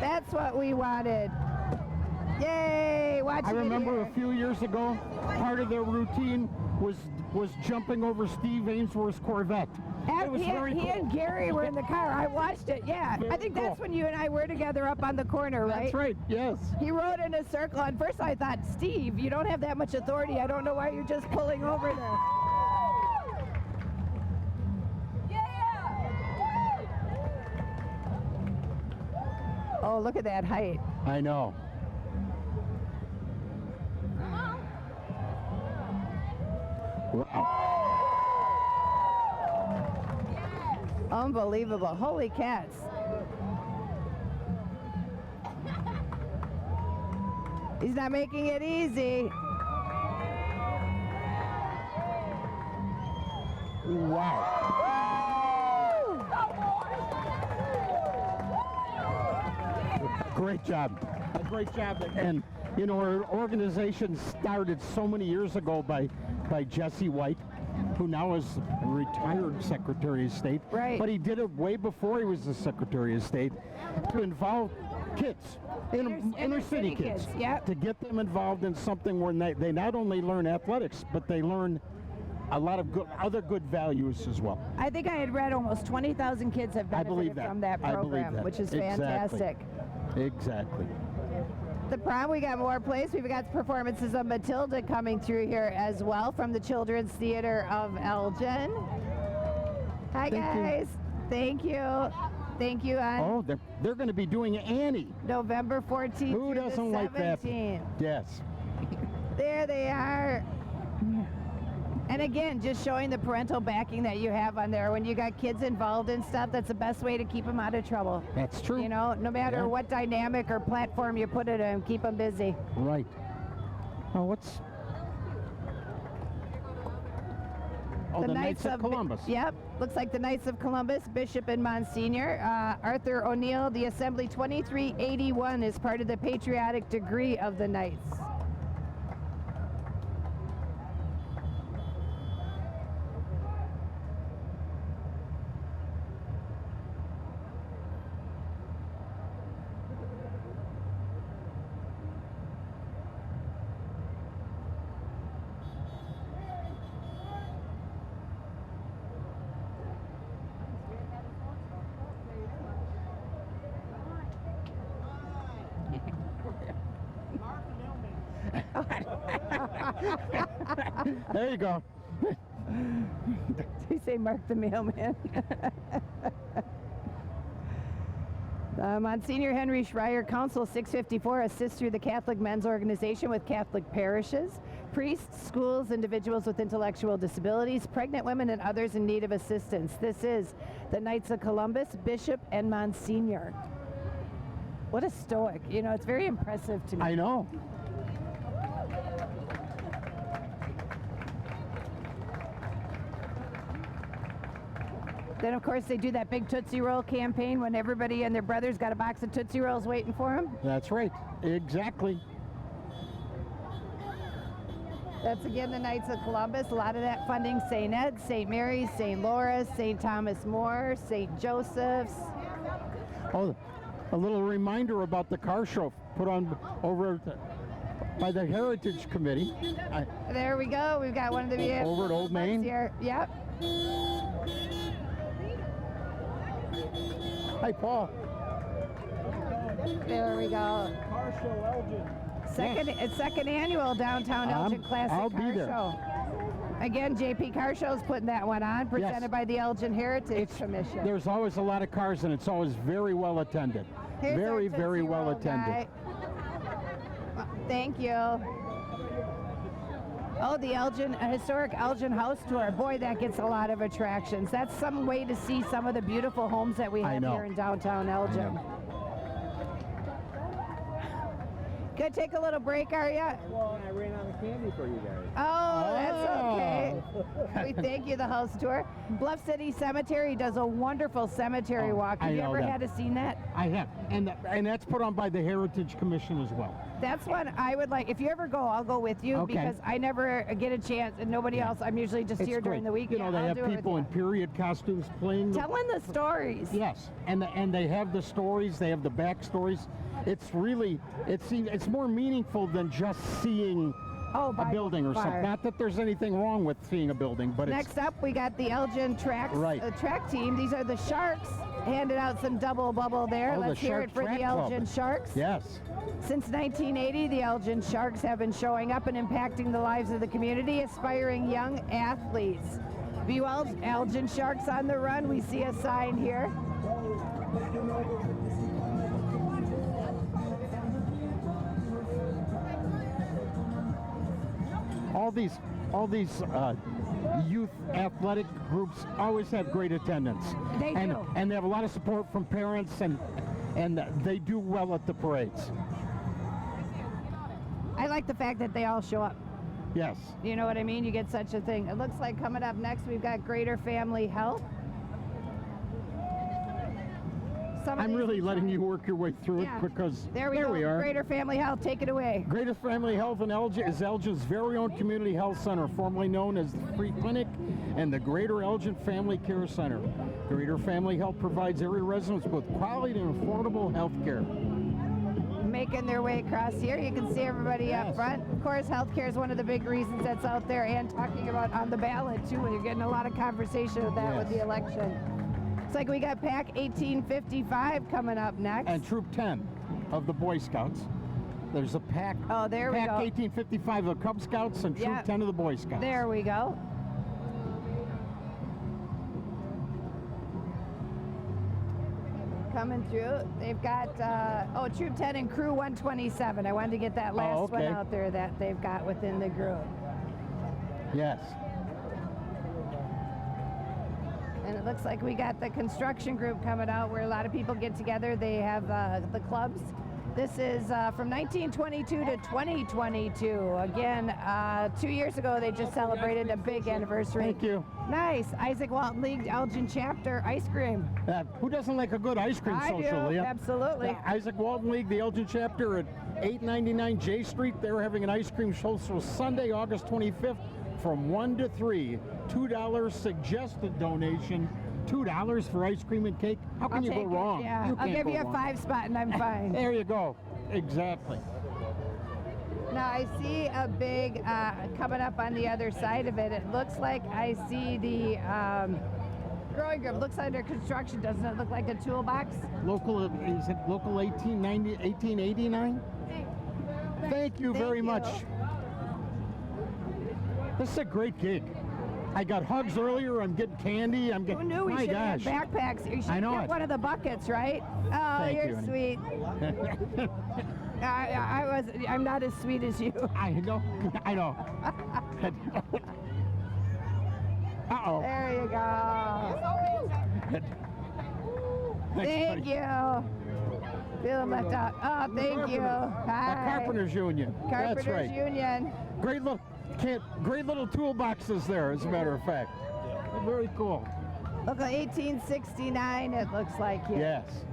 That's what we wanted. Yay! Watching I remember it a few years ago, part of their routine was jumping over Steve Ainsworth's Corvette. It was very he cool. and Gary were in the car. I watched it. Yeah, I think that's when you and I were together up on the corner, right? That's right. Yes. He rode in a circle. And first I thought, Steve, you don't have that much authority. I don't know why you're just pulling over there. Oh, look at that height. I know. Wow. Unbelievable. Holy cats. He's not making it easy. Wow. Great job. A great job. And, you know, our organization started so many years ago by Jesse White, who now is a retired Secretary of State. Right. But he did it way before he was the Secretary of State to involve kids, inner city kids. Yep. To get them involved in something where they not only learn athletics, but they learn a lot of other good values as well. I think I had read almost 20,000 kids have benefited from that program, which is fantastic. Exactly. The prom, we got more plays. We've got performances of Matilda coming through here as well from the Children's Theater of Elgin. Hi, guys. Thank you. Thank you. On They're going to be doing Annie. November 14th. Who doesn't like that? 17th. Yes. There they are. And again, just showing the parental backing that you have on there. When you got kids involved in stuff, that's the best way to keep them out of trouble. That's true. You know, no matter what dynamic or platform you put it in, keep them busy. Right. Oh, what's... Oh, the Knights of Columbus. Yep. Looks like the Knights of Columbus, Bishop and Monsignor. Arthur O'Neill, the Assembly 2381 is part of the patriotic degree of the Knights. There you go. Did you say Mark the Mailman? Monsignor Henry Schreier, Council 654, assists through the Catholic Men's Organization with Catholic parishes, priests, schools, individuals with intellectual disabilities, pregnant women, and others in need of assistance. This is the Knights of Columbus, Bishop and Monsignor. What a stoic. You know, it's very impressive to me. I know. Then, of course, they do that big Tootsie Roll campaign when everybody and their brothers got a box of Tootsie Rolls waiting for them. That's right. Exactly. That's, again, the Knights of Columbus. A lot of that funding, St. Ed's, St. Mary's, St. Laura's, St. Thomas More, St. Joseph's. Oh, a little reminder about the car show put on over by the Heritage Committee. There we go. We've got one of the over at Old Main here. Yep. Hi, Paul. There we go. Car show Elgin. Second annual Downtown Elgin Classic I'll be Car there. Show. Again, JP Car Show's putting that one on, presented by the Elgin Heritage Commission. There's always a lot of cars, and it's always very well attended. Here's Very, our very Tootsie well Roll attended. guy. Thank you. Oh, the Elgin historic Elgin House Tour. Boy, that gets a lot of attractions. That's some way to see some of the beautiful homes that we have here in downtown Elgin. Gonna take a little break, are you? Well, I ran out of candy for you guys. Oh, that's okay. We thank you, the house tour. Bluff City Cemetery does a wonderful cemetery walk. Have I you know ever that. had seen that? I have, and that's put on by the Heritage Commission as well. That's one I would like. If you ever go, I'll go with you Okay. because I never get a chance, and nobody else. I'm usually just It's here during great. the week. You know, they I'll have do it with people you. in period costumes playing. Telling the stories. Yes, and they have the stories. They have the backstories. It's really it's more meaningful than just seeing a by building or far. something. Not that there's anything wrong with seeing a building, but Next up, we got the Elgin track team. These are the Sharks. Handed out some double bubble there. Oh, Let's the hear Shark it for Track the Elgin Club. Sharks. Yes. Since 1980, the Elgin Sharks have been showing up and impacting the lives of the community, aspiring young athletes. View Elgin Sharks on the run. We see a sign here. All these youth athletic groups always have great attendance. They do. And they have a lot of support from parents, and they do well at the parades. I like the fact that they all show up. Yes. You know what I mean? You get such a thing. It looks like coming up next, we've got Greater Family Health. I'm really letting you work your way through it because there we are. Greater Family Health, take it away. Greater Family Health in Elgin is Elgin's very own community health center, formerly known as the Free Clinic and the Greater Elgin Family Care Center. Greater Family Health provides area residents with quality and affordable health care. Making their way across here. You can see everybody up front. Of course, healthcare is one of the big reasons that's out there and talking about on the ballot too. You're getting a lot of conversation with that with the election. Looks like we got PAC 1855 coming up next. And Troop 10 of the Boy Scouts. There's a PAC. Oh, there we PAC go. 1855 of the Cub Scouts and Troop 10 of the Boy Scouts. There we go. Coming through. They've got, Troop 10 and Crew 127. I wanted to get that last one out there that they've got within the group. Yes. And it looks like we got the construction group coming out where a lot of people get together. They have the clubs. This is from 1922 to 2022. Again, 2 years ago, they just celebrated a big anniversary. Thank you. Nice. Isaac Walton League Elgin Chapter ice cream. Who doesn't like a good ice cream social, I do, Leah? absolutely. Isaac Walton League, the Elgin Chapter at 899 J Street. They're having an ice cream social Sunday, August 25th from 1 to 3. $2 suggested donation. $2 for ice cream and cake. How can you go wrong? Yeah, I'll give you a 5 spot and I'm fine. There you go. Exactly. Now I see a big coming up on the other side of it. It looks like I see the growing group. Looks under construction. Doesn't it look like a toolbox? Local, is it local 1889? Thank you very much. This is a great gig. I got hugs earlier. I'm getting candy. I'm getting. Who knew we my should have gosh. backpacks? You should I know get it. one of the buckets, right? Oh, Thank you're you, honey. sweet. I'm not as sweet as you. I know. I know. Uh-oh. There you go. Thank you. Feeling left out. Oh, thank you. Hi. The Carpenters Union. That's Carpenters right. Union. Great little toolboxes there, as a matter of fact. Very cool. Look, 1869 it looks like here. Yes.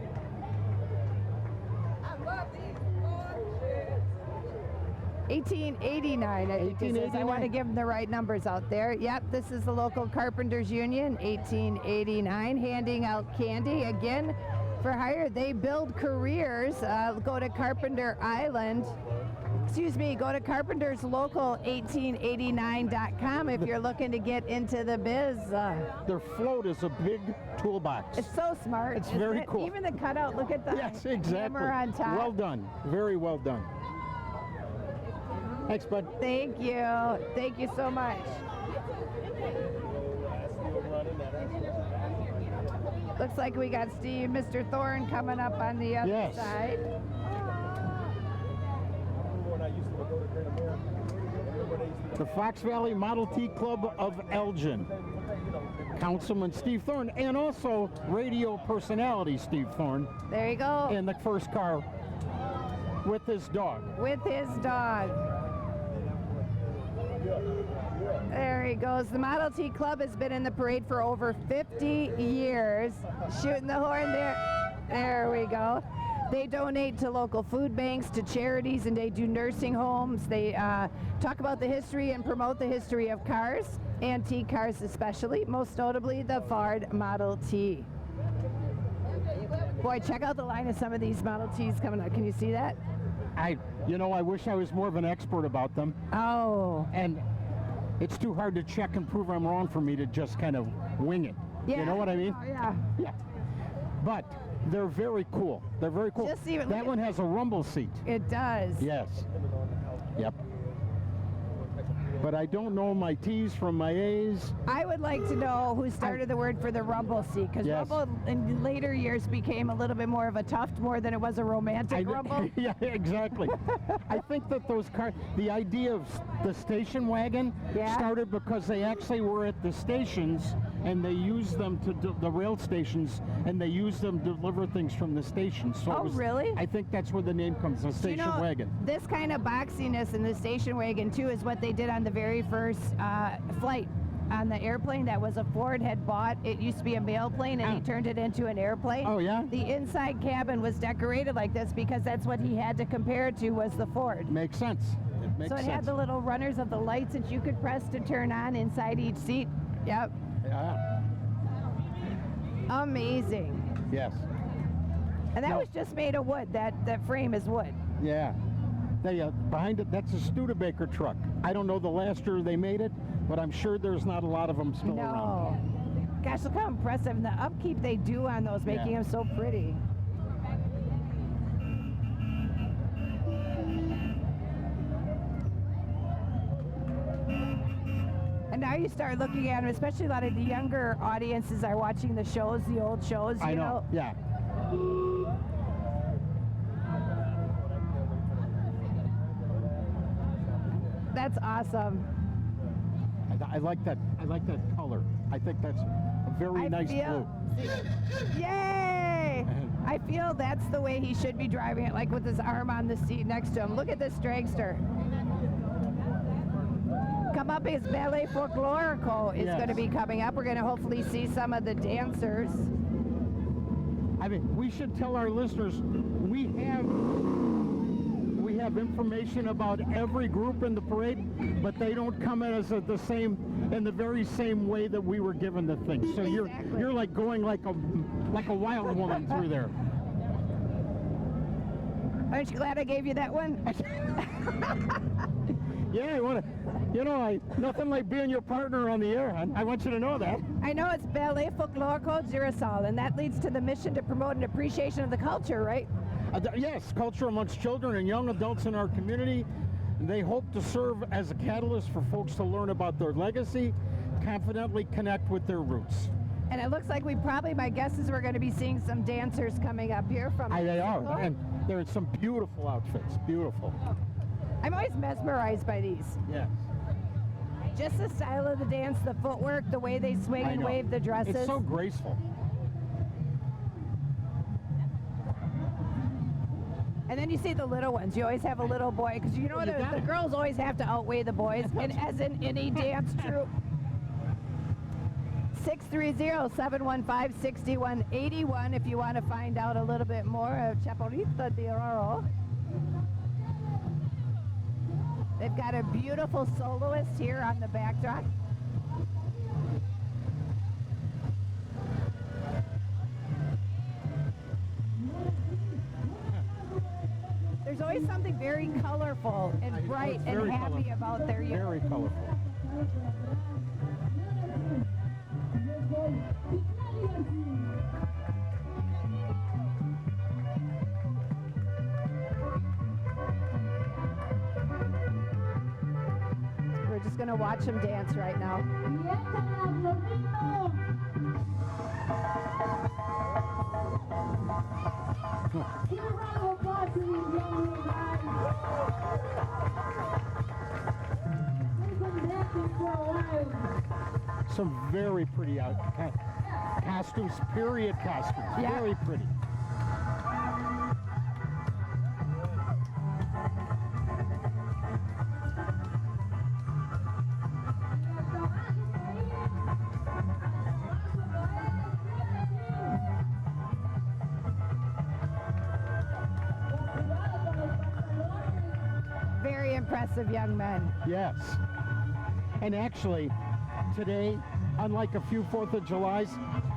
1889, I think it is. I want to 1889. give them the right numbers out there. Yep, this is the local Carpenters Union, 1889, handing out candy. Again, for hire, they build careers. Go to Carpenter Island. Excuse me, go to carpenterslocal1889.com if you're looking to get into the biz. Their float is a big toolbox. It's so smart. It's isn't very it? cool. Even the cutout, look at the Yes, exactly. hammer on top. Well done. Very well done. Thanks, bud. Thank you. Thank you so much. Looks like we got Mr. Thorne coming up on the other side. The Fox Valley Model T Club of Elgin. Councilman Steve Thorne, and also radio personality Steve Thorne There you go. in the first car. with his dog. With his dog. There he goes. The Model T Club has been in the parade for over 50 years. Shooting the horn there. There we go. They donate to local food banks, to charities, and they do nursing homes. They talk about the history and promote the history of cars, antique cars especially, most notably the Ford Model T. Boy, check out the line of some of these Model Ts coming up. Can you see that? I wish I was more of an expert about them. Oh. And it's too hard to check and prove I'm wrong for me to just kind of wing it. Yeah. You know what I mean? Oh, yeah. Yeah. But they're very cool. They're very cool. Just even that one has a rumble seat. It does. Yes. Yep. But I don't know my T's from my A's. I would like to know who started the word for the rumble seat, because Yes. rumble in later years became a little bit more of a tuft more than it was a romantic rumble. Yeah, exactly. I think that those cars, the idea of the station wagon Yeah. started because they actually were at the stations and they used them to the rail stations, and they used them to deliver things from the stations. So Oh, really? I think that's where the name comes, the station wagon. This kind of boxiness in the station wagon too is what they did on the very first flight on the airplane that was a Ford had bought. It used to be a mail plane, and he turned it into an airplane. Oh, yeah? The inside cabin was decorated like this because that's what he had to compare it to, was the Ford. Makes sense. It makes So it sense. had the little runners of the lights that you could press to turn on inside each seat. Yep. Yeah. Amazing. Yes. And that No. was just made of wood. That frame is wood. Yeah. Behind it, that's a Studebaker truck. I don't know the last year they made it, but I'm sure there's not a lot of them still around. No. Gosh, look how impressive. And the upkeep they do on those, making them so pretty. And now you start looking at them, especially a lot of the younger audiences are watching the shows, the old shows, you I know. Yeah. That's awesome. I like that. I like that color. I think that's a very nice blue. Yay! I feel that's the way he should be driving it, like with his arm on the seat next to him. Look at this dragster. Come Up is Ballet Folklorico is going to be coming up. We're going to hopefully see some of the dancers. I mean, we should tell our listeners we have information about every group in the parade, but they don't come at us in the very same way that we were given the thing. So you're like going like a wild woman through there. Aren't you glad I gave you that one? Yeah, nothing like being your partner on the air. I want you to know that. I know it's Ballet Folklorico Girasol, and that leads to the mission to promote an appreciation of the culture, right? Yes, culture amongst children and young adults in our community. They hope to serve as a catalyst for folks to learn about their legacy, confidently connect with their roots. And it looks like my guess is we're going to be seeing some dancers coming up here from They Mexico. are, and they're in some beautiful outfits, beautiful. I'm always mesmerized by these. Yes. Just the style of the dance, the footwork, the way they swing and wave the dresses. It's so graceful. And then you see the little ones. You always have a little boy, because you know the girls always have to outweigh the boys, and as in any dance troupe. 630-715-6181 if you want to find out a little bit more of Chaparrita de Oro. They've got a beautiful soloist here on the backdrop. There's always something very colorful and bright and happy about their year. Very colorful. We're just going to watch them dance right now. Some very pretty costumes, period costumes. Yeah. Very pretty. impressive young men. Yes. And actually, today, unlike a few 4th of Julys,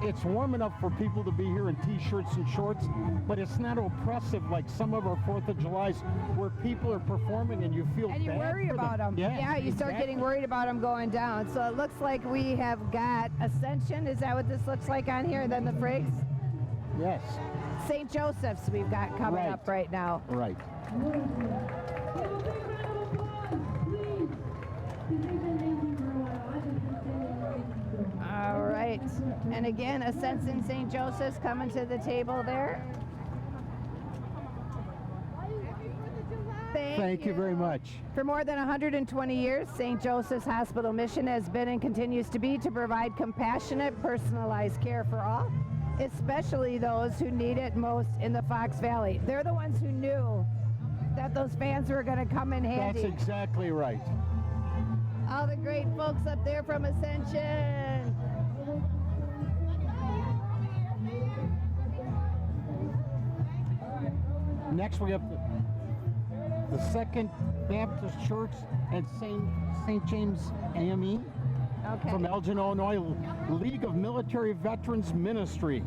it's warm enough for people to be here in t-shirts and shorts, but it's not oppressive like some of our 4th of Julys where people are performing and you feel And you bad worry for about them. Yes, Yeah, you start getting worried about them going down. So it looks like we have got Ascension. Is that what this looks like on here? Then the Frigs? Yes. St. Joseph's we've got coming up right now. Right. All right. And again, Ascension St. Joseph's coming to the table there. Thank you very much. For more than 120 years, St. Joseph's Hospital mission has been and continues to be to provide compassionate, personalized care for all, especially those who need it most in the Fox Valley. They're the ones who knew that those fans were going to come in handy. That's exactly right. All the great folks up there from Ascension. Next we have the Second Baptist Church at St. James AME from Elgin, Illinois, League of Military Veterans Ministry.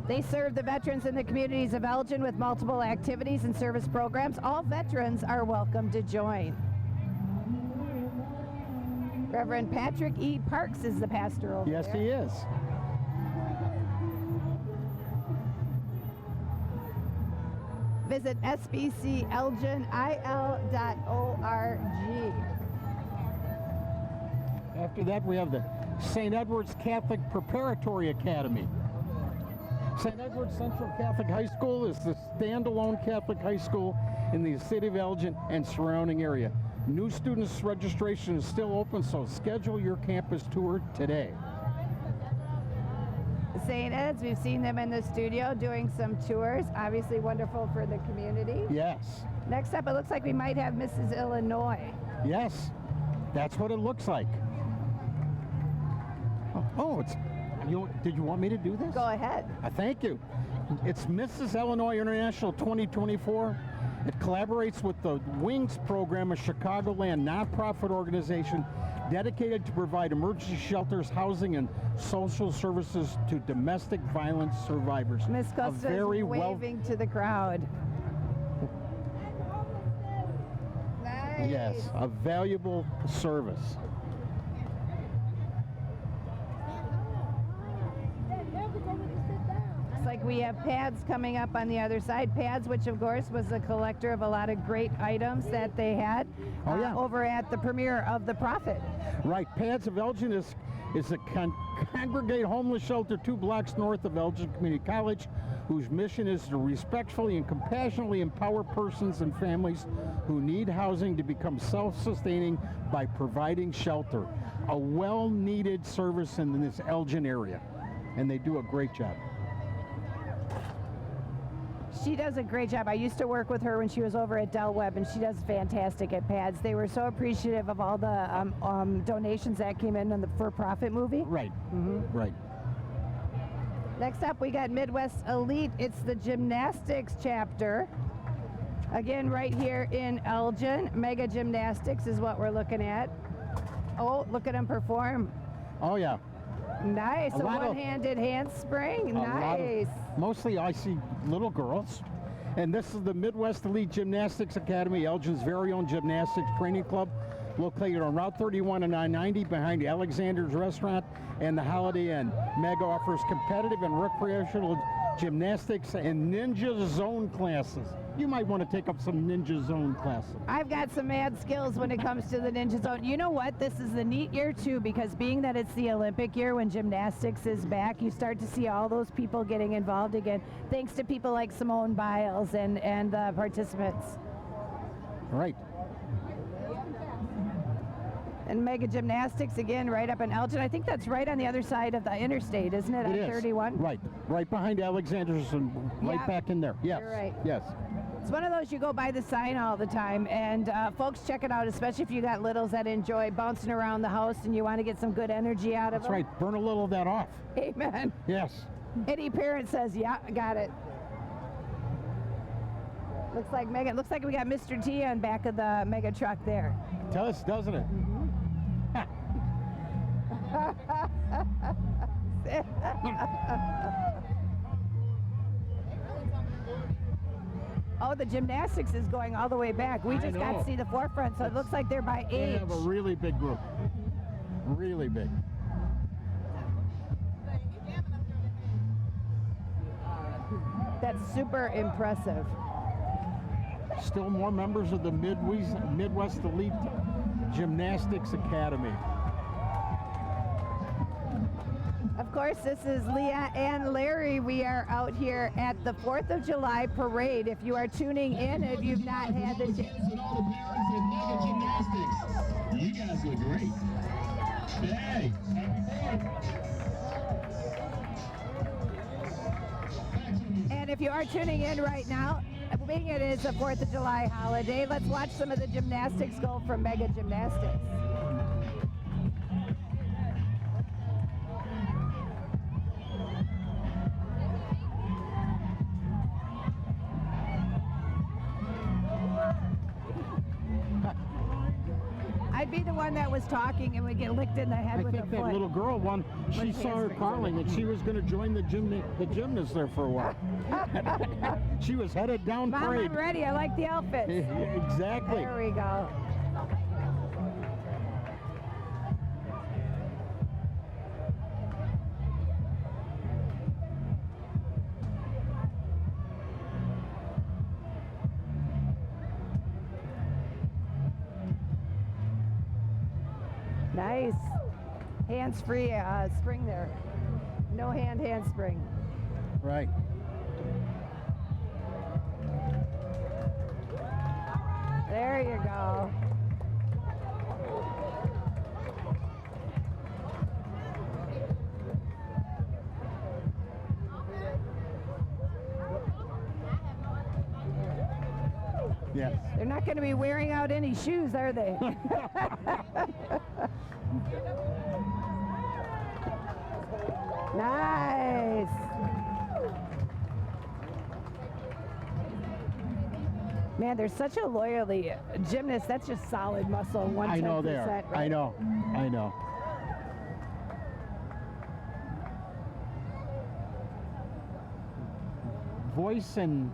They serve the veterans in the communities of Elgin with multiple activities and service programs. All veterans are welcome to join. Reverend Patrick E. Parks is the pastor over there. Yes, he is. Visit sbcelginil.org. After that, we have the St. Edward's Catholic Preparatory Academy. St. Edward's Central Catholic High School is the standalone Catholic high school in the city of Elgin and surrounding area. New students registration is still open, so schedule your campus tour today. St. Ed's, we've seen them in the studio doing some tours. Obviously wonderful for the community. Yes. Next up, it looks like we might have Mrs. Illinois. Yes, that's what it looks like. Oh, it's. Did you want me to do this? Go ahead. Thank you. It's Mrs. Illinois International 2024. It collaborates with the WINGS program, a Chicagoland nonprofit organization dedicated to provide emergency shelters, housing, and social services to domestic violence survivors. Ms. Costa is waving to the crowd. Nice. Yes, a valuable service. Like we have PADS coming up on the other side. PADS, which of course was a collector of a lot of great items that they had over at the premiere of The Prophet. Right. PADS of Elgin is a congregate homeless shelter 2 blocks north of Elgin Community College, whose mission is to respectfully and compassionately empower persons and families who need housing to become self-sustaining by providing shelter. A well-needed service in this Elgin area, and they do a great job. She does a great job. I used to work with her when she was over at Del Webb, and she does fantastic at PADS. They were so appreciative of all the donations that came in on the for-profit movie. Right. Mm-hmm. Right. Next up, we got Midwest Elite. It's the gymnastics chapter. Again, right here in Elgin. Mega Gymnastics is what we're looking at. Oh, look at them perform. Oh, yeah. Nice. A one-handed handspring. Nice. Mostly I see little girls. And this is the Midwest Elite Gymnastics Academy, Elgin's very own gymnastics training club, located on Route 31 and I-90 behind Alexander's Restaurant and the Holiday Inn. Mega offers competitive and recreational gymnastics and ninja zone classes. You might want to take up some ninja zone classes. I've got some mad skills when it comes to the ninja zone. You know what? This is the neat year too, because being that it's the Olympic year when gymnastics is back, you start to see all those people getting involved again, thanks to people like Simone Biles and the participants. Right. And Mega Gymnastics, again, right up in Elgin. I think that's right on the other side of the interstate, isn't it? It is. 31? Right. Right behind Alexander's and right back in there. Yes. You're right. Yes. It's one of those you go by the sign all the time, and folks, check it out, especially if you got littles that enjoy bouncing around the house and you want to get some good energy out of them. That's right. Burn a little of that off. Amen. Yes. Any parent says, yeah, got it. Looks like we got Mr. T on back of the mega truck there. Does, doesn't it? Oh, the gymnastics is going all the way back. We just got to see the forefront, so it looks like they're by They age. have a really big group. Really big. That's super impressive. Still more members of the Midwest Elite Gymnastics Academy. Of course, this is Leah and Larry. We are out here at the 4th of July parade. If you are tuning in, if you've not had the chance. And all the parents of Mega Gymnastics. You guys look great. Hey, And if you are tuning in right now, being it is the 4th of July holiday, let's watch some of the gymnastics go from Mega Gymnastics. I'd be the one that was talking and would get licked in the head with a I think that foot. little girl won. She saw her calling, and she was going to join the gymnast there for a while. She was headed down Mom, parade. I'm ready. I like the outfits. Exactly. There we go. Nice. Hands-free spring there. No handspring. Right. There you go. Yes. They're not going to be wearing out any shoes, are they? Nice. Man, there's such a loyalty. Gymnast, that's just solid muscle. 110%, I know they are. right? I know. I know. Voice and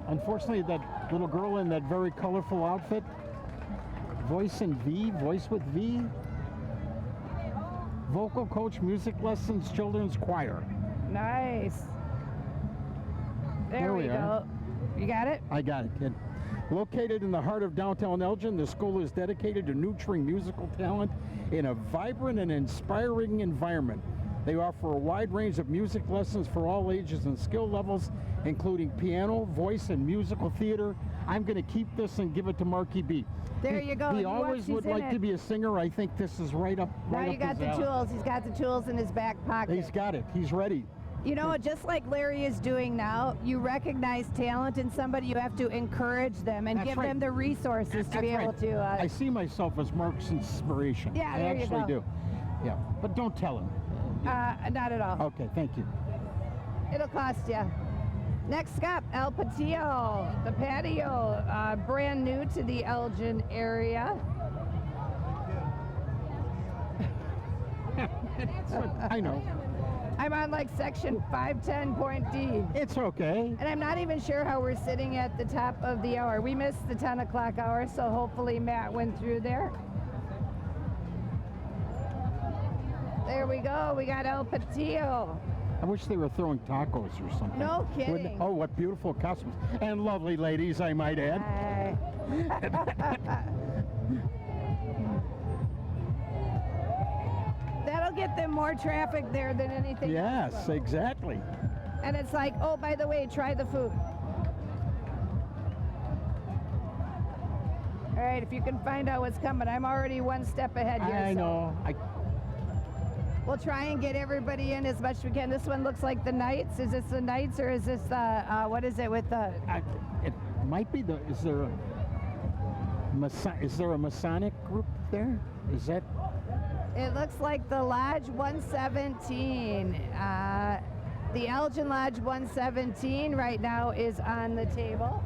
unfortunately that little girl in that very colorful outfit. Voice and V, voice with V. Vocal coach, music lessons, children's choir. Nice. There we go. are. You got it? I got it, kid. Located in the heart of downtown Elgin, the school is dedicated to nurturing musical talent in a vibrant and inspiring environment. They offer a wide range of music lessons for all ages and skill levels, including piano, voice, and musical theater. I'm going to keep this and give it to Marky B. There you go. He He always wants- he's would in like it. to be a singer. I think this is right up Now right you up got his the alley. tools. He's got the tools in his back pocket. He's got it. He's ready. You know, just like Larry is doing now, you recognize talent in somebody, you have to encourage them and That's give right. them the resources to That's be able right. to. I see myself as Mark's inspiration. Yeah, I there you actually go. do. Yeah, but don't tell him. Not at all. Okay, thank you. It'll cost you. Next up, El Patio, the patio, brand new to the Elgin area. I know. I'm on like section 510.D. It's okay. And I'm not even sure how we're sitting at the top of the hour. We missed the 10 o'clock hour, so hopefully Matt went through there. There we go. We got El Patio. I wish they were throwing tacos or something. No kidding. Oh, what beautiful costumes. And lovely ladies, I might add. That'll get them more traffic there than anything Yes, else. exactly. And it's like, oh, by the way, try the food. All right, if you can find out what's coming, I'm already one step ahead here. I so know. We'll try and get everybody in as much as we can. This one looks like the Knights. Is this the Knights or is this what is it with the? It might be the. Is there a Masonic group there? Is that? It looks like the Lodge 117. The Elgin Lodge 117 right now is on the table.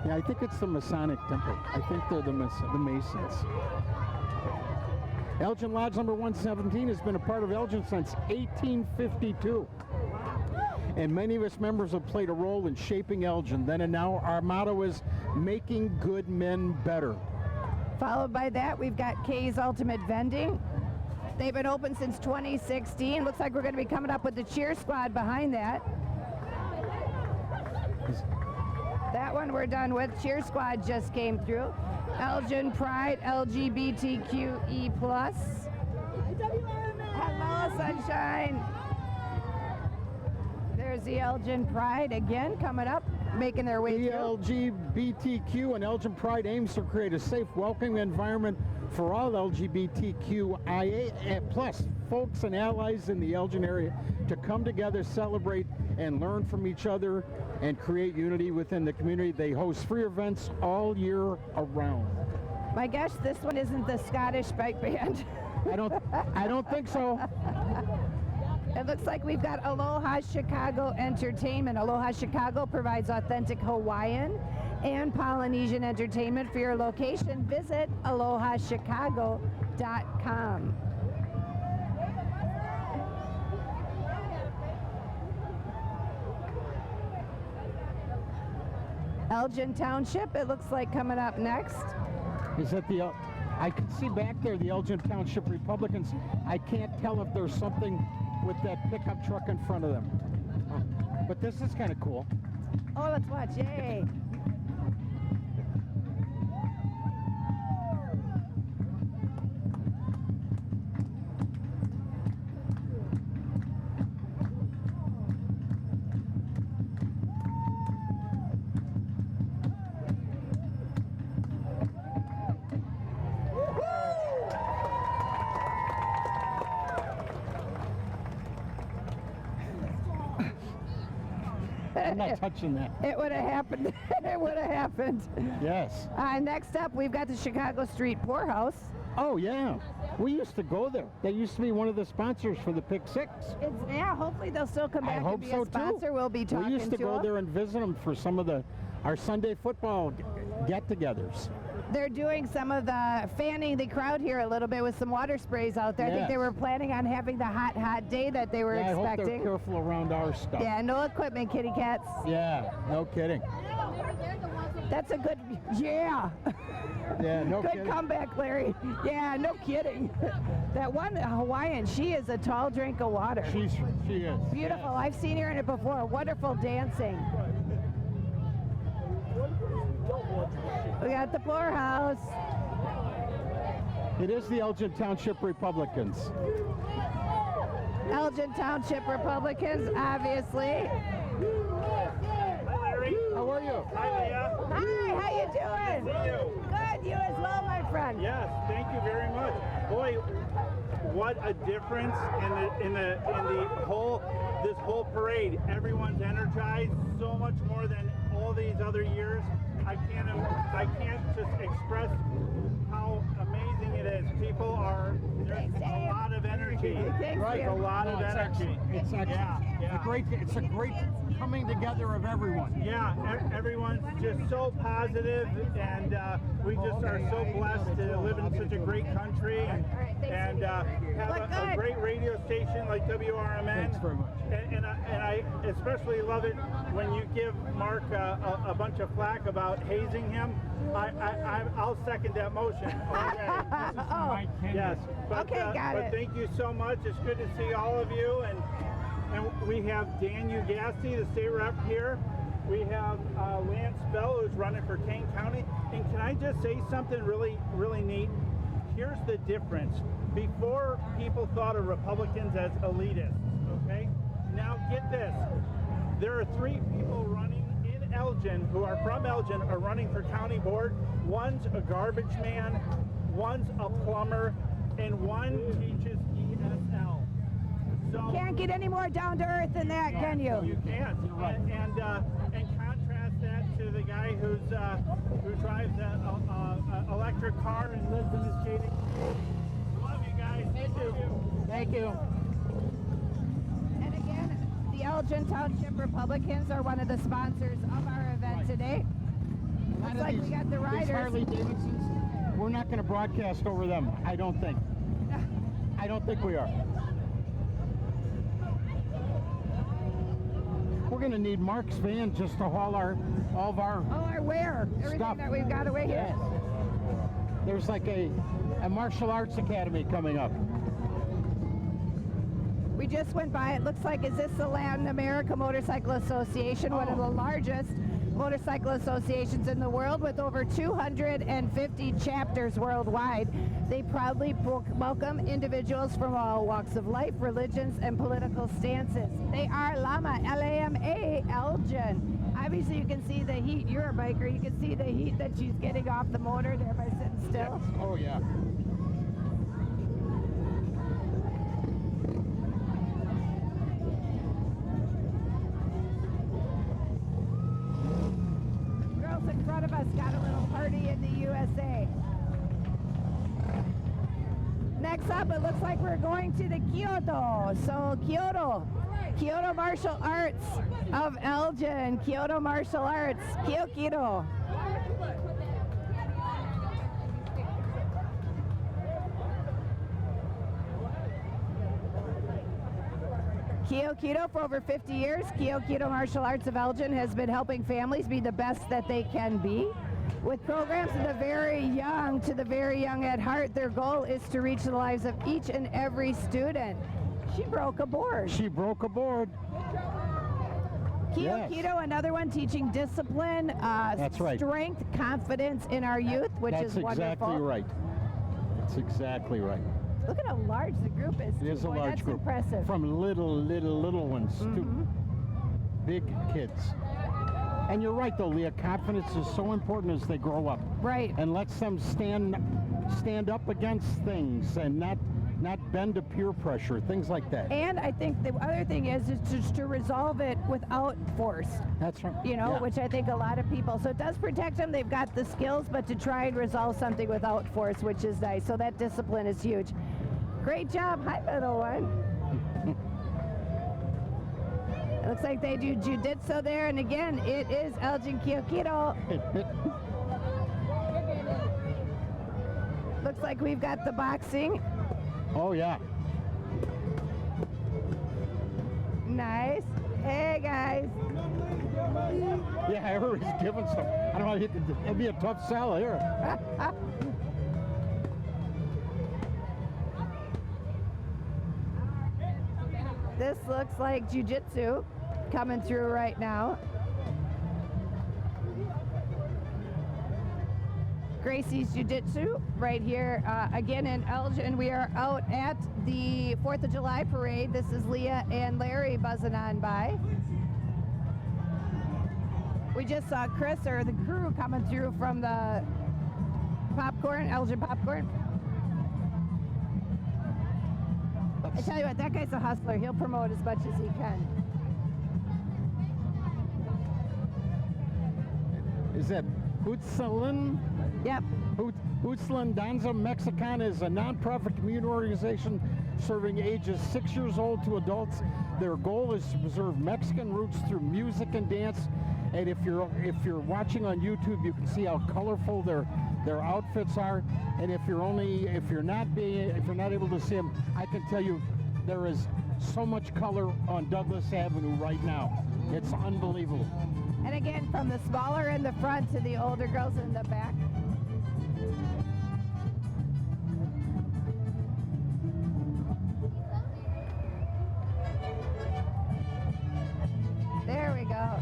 Yeah, I think it's the Masonic Temple. I think they're the Masons. Elgin Lodge number 117 has been a part of Elgin since 1852. And many of its members have played a role in shaping Elgin. Then and now, our motto is making good men better. Followed by that, we've got K's Ultimate Vending. They've been open since 2016. Looks like we're going to be coming up with the cheer squad behind that. That one we're done with. Cheer squad just came through. Elgin Pride, LGBTQE+. Hello, sunshine. There's the Elgin Pride again coming up, making their way through. LGBTQ and Elgin Pride aims to create a safe, welcoming environment for all LGBTQIA plus folks and allies in the Elgin area to come together, celebrate, and learn from each other and create unity within the community. They host free events all year around. My gosh, this one isn't the Scottish bike band. I don't think so. It looks like we've got Aloha Chicago Entertainment. Aloha Chicago provides authentic Hawaiian and Polynesian entertainment for your location. Visit alohachicago.com. Elgin Township, it looks like coming up next. Is that the, I can see back there the Elgin Township Republicans. I can't tell if there's something with that pickup truck in front of them. But this is kind of cool. Oh, let's watch, yay. I'm not touching that. It would have happened. It would have happened. Yes. Next up, we've got the Chicago Street Poorhouse. Oh, yeah. We used to go there. They used to be one of the sponsors for the Pick Six. Yeah, hopefully they'll still come back I hope and be so a sponsor. too. We'll be talking to We used to go them. there and visit them for some of our Sunday football get-togethers. They're doing some of the fanning the crowd here a little bit with some water sprays out there. I think they Yes. were planning on having the hot day that they were Yeah, I hope they're expecting. careful around our stuff. Yeah, no equipment, kitty cats. Yeah, no kidding. That's a good, yeah. Yeah, no Good kidding. comeback, Larry. Yeah, no kidding. That one Hawaiian, she is a tall drink of water. She is. Beautiful. I've seen her in it before. Wonderful dancing. We got the poorhouse. It is the Elgin Township Republicans. Elgin Township Republicans, obviously. How are you? Hi, Leah. Hi, how you doing? Good to see you. Good, you as well, my friend. Yes, thank you very much. Boy, what a difference in the whole this whole parade. Everyone's energized so much more than all these other years. I can't just express how amazing it is. People are there's a lot of energy. Thanks, A lot of it's energy. It's excellent. Yeah. It's a great coming together of everyone. Yeah, everyone's just so positive, and we just are so blessed to live in such a great country and have a great radio station like WRMN. Thanks very much. And I especially love it when you give Mark a bunch of flack about hazing him. I'll second that motion. Oh, Yes. But, Okay, got but it. thank you so much. It's good to see all of you. And we have Dan Ugasti, the state rep here. We have Lance Bell, who's running for Kane County. And can I just say something really, really neat? Here's the difference. Before, people thought of Republicans as elitists, okay? Now get this. There are 3 people running in Elgin who are from Elgin are running for county board. One's a garbage man, one's a plumber, and one teaches ESL. So can't get any more down to earth than that, can you? you can't. And contrast that to the guy who drives an electric car and lives in this gated. guys. Thank you. Thank you. And again, the Elgin Township Republicans are one of the sponsors of our event today. Looks like we got the These riders. Harley Davidsons, we're not going to broadcast over them, I don't think. I don't think we are. We're going to need Mark's van just to haul all of our Oh, our wear. Everything stuff. that we've got away here. Yes. There's like a martial arts academy coming up. We just went by. It looks like, is this the Latin America Motorcycle Association, one of the largest motorcycle associations in the world with over 250 chapters worldwide. They proudly welcome individuals from all walks of life, religions, and political stances. They are LAMA, L-A-M-A, Elgin. Obviously, you can see the heat. You're a biker. You can see the heat that she's getting off the motor there by sitting still. Yes. Oh, yeah. Girls in front of us got a little party in the USA. Next up, it looks like we're going to the Kyoto. So Kyoto Martial Arts of Elgin. Kyoto Martial Arts. Kyoto. Kyoto for over 50 years. Kyoto Martial Arts of Elgin has been helping families be the best that they can be. With programs from the very young to the very young at heart, their goal is to reach the lives of each and every student. She broke a board. She broke a board. Yes. Kyoto, another one teaching discipline, That's right. strength, confidence in our youth, which That's is wonderful. exactly right. That's exactly right. Look at how large the group is. It is a Boy, large that's group. Impressive. From little ones to big kids. And you're right, though, Leah. Confidence is so important as they grow up. Right. And lets them stand up against things and not bend to peer pressure, things like that. And I think the other thing is just to resolve it without force. That's right. You know, Yeah. which I think a lot of people. So it does protect them. They've got the skills, but to try and resolve something without force, which is nice. So that discipline is huge. Great job. Hi, little one. It looks like they do jiu-jitsu there. And again, it is Elgin Kyoto. Looks like we've got the boxing. Oh, yeah. Nice. Hey, guys. Yeah, everybody's giving stuff. I don't know, it'd be a tough sell here. This looks like jiu-jitsu coming through right now. Gracie's Jiu-Jitsu right here again in Elgin. We are out at the 4th of July parade. This is Leah and Larry buzzing on by. We just saw Chris or the crew coming through from the popcorn, Elgin Popcorn. I tell you what, that guy's a hustler. He'll promote as much as he can. Is that Hutzlin? Yep. Hutzlin Danza Mexican is a nonprofit community organization serving ages 6 years old to adults. Their goal is to preserve Mexican roots through music and dance. And if you're watching on YouTube, you can see how colorful their outfits are. And if you're not able to see them, I can tell you there is so much color on Douglas Avenue right now. It's unbelievable. And again, from the smaller in the front to the older girls in the back. There we go.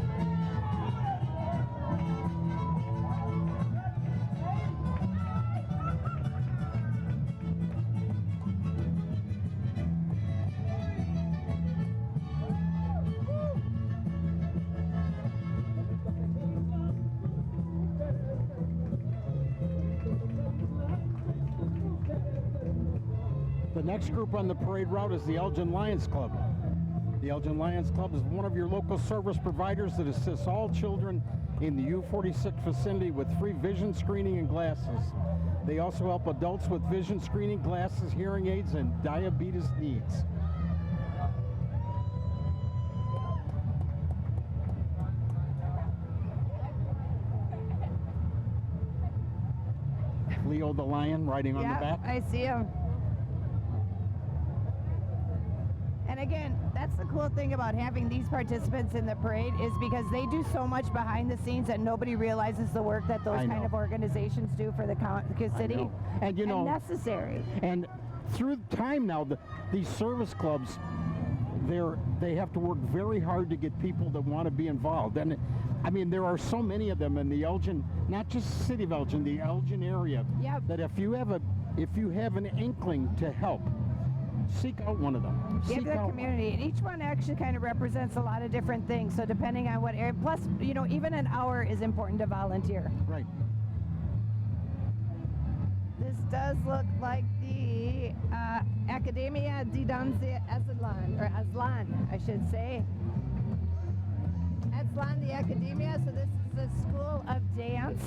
The next group on the parade route is the Elgin Lions Club. The Elgin Lions Club is one of your local service providers that assists all children in the U46 vicinity with free vision screening and glasses. They also help adults with vision screening, glasses, hearing aids, and diabetes needs. Leo the lion riding on the back. I see him. And again, that's the cool thing about having these participants in the parade is because they do so much behind the scenes that nobody realizes the work that those kind of organizations do for the city. And you know, necessary. And through time now, these service clubs, they have to work very hard to get people that want to be involved. And I mean, there are so many of them in the Elgin, not just city of Elgin, the Elgin area. Yep. That if you have an inkling to help, seek out one of them. Give the community. And each one actually kind of represents a lot of different things. So depending on what area, plus, you know, even an hour is important to volunteer. Right. This does look like the Academia di Danza Aslan, or Aslan, I should say. Aslan, the Academia. So this is the School of Dance.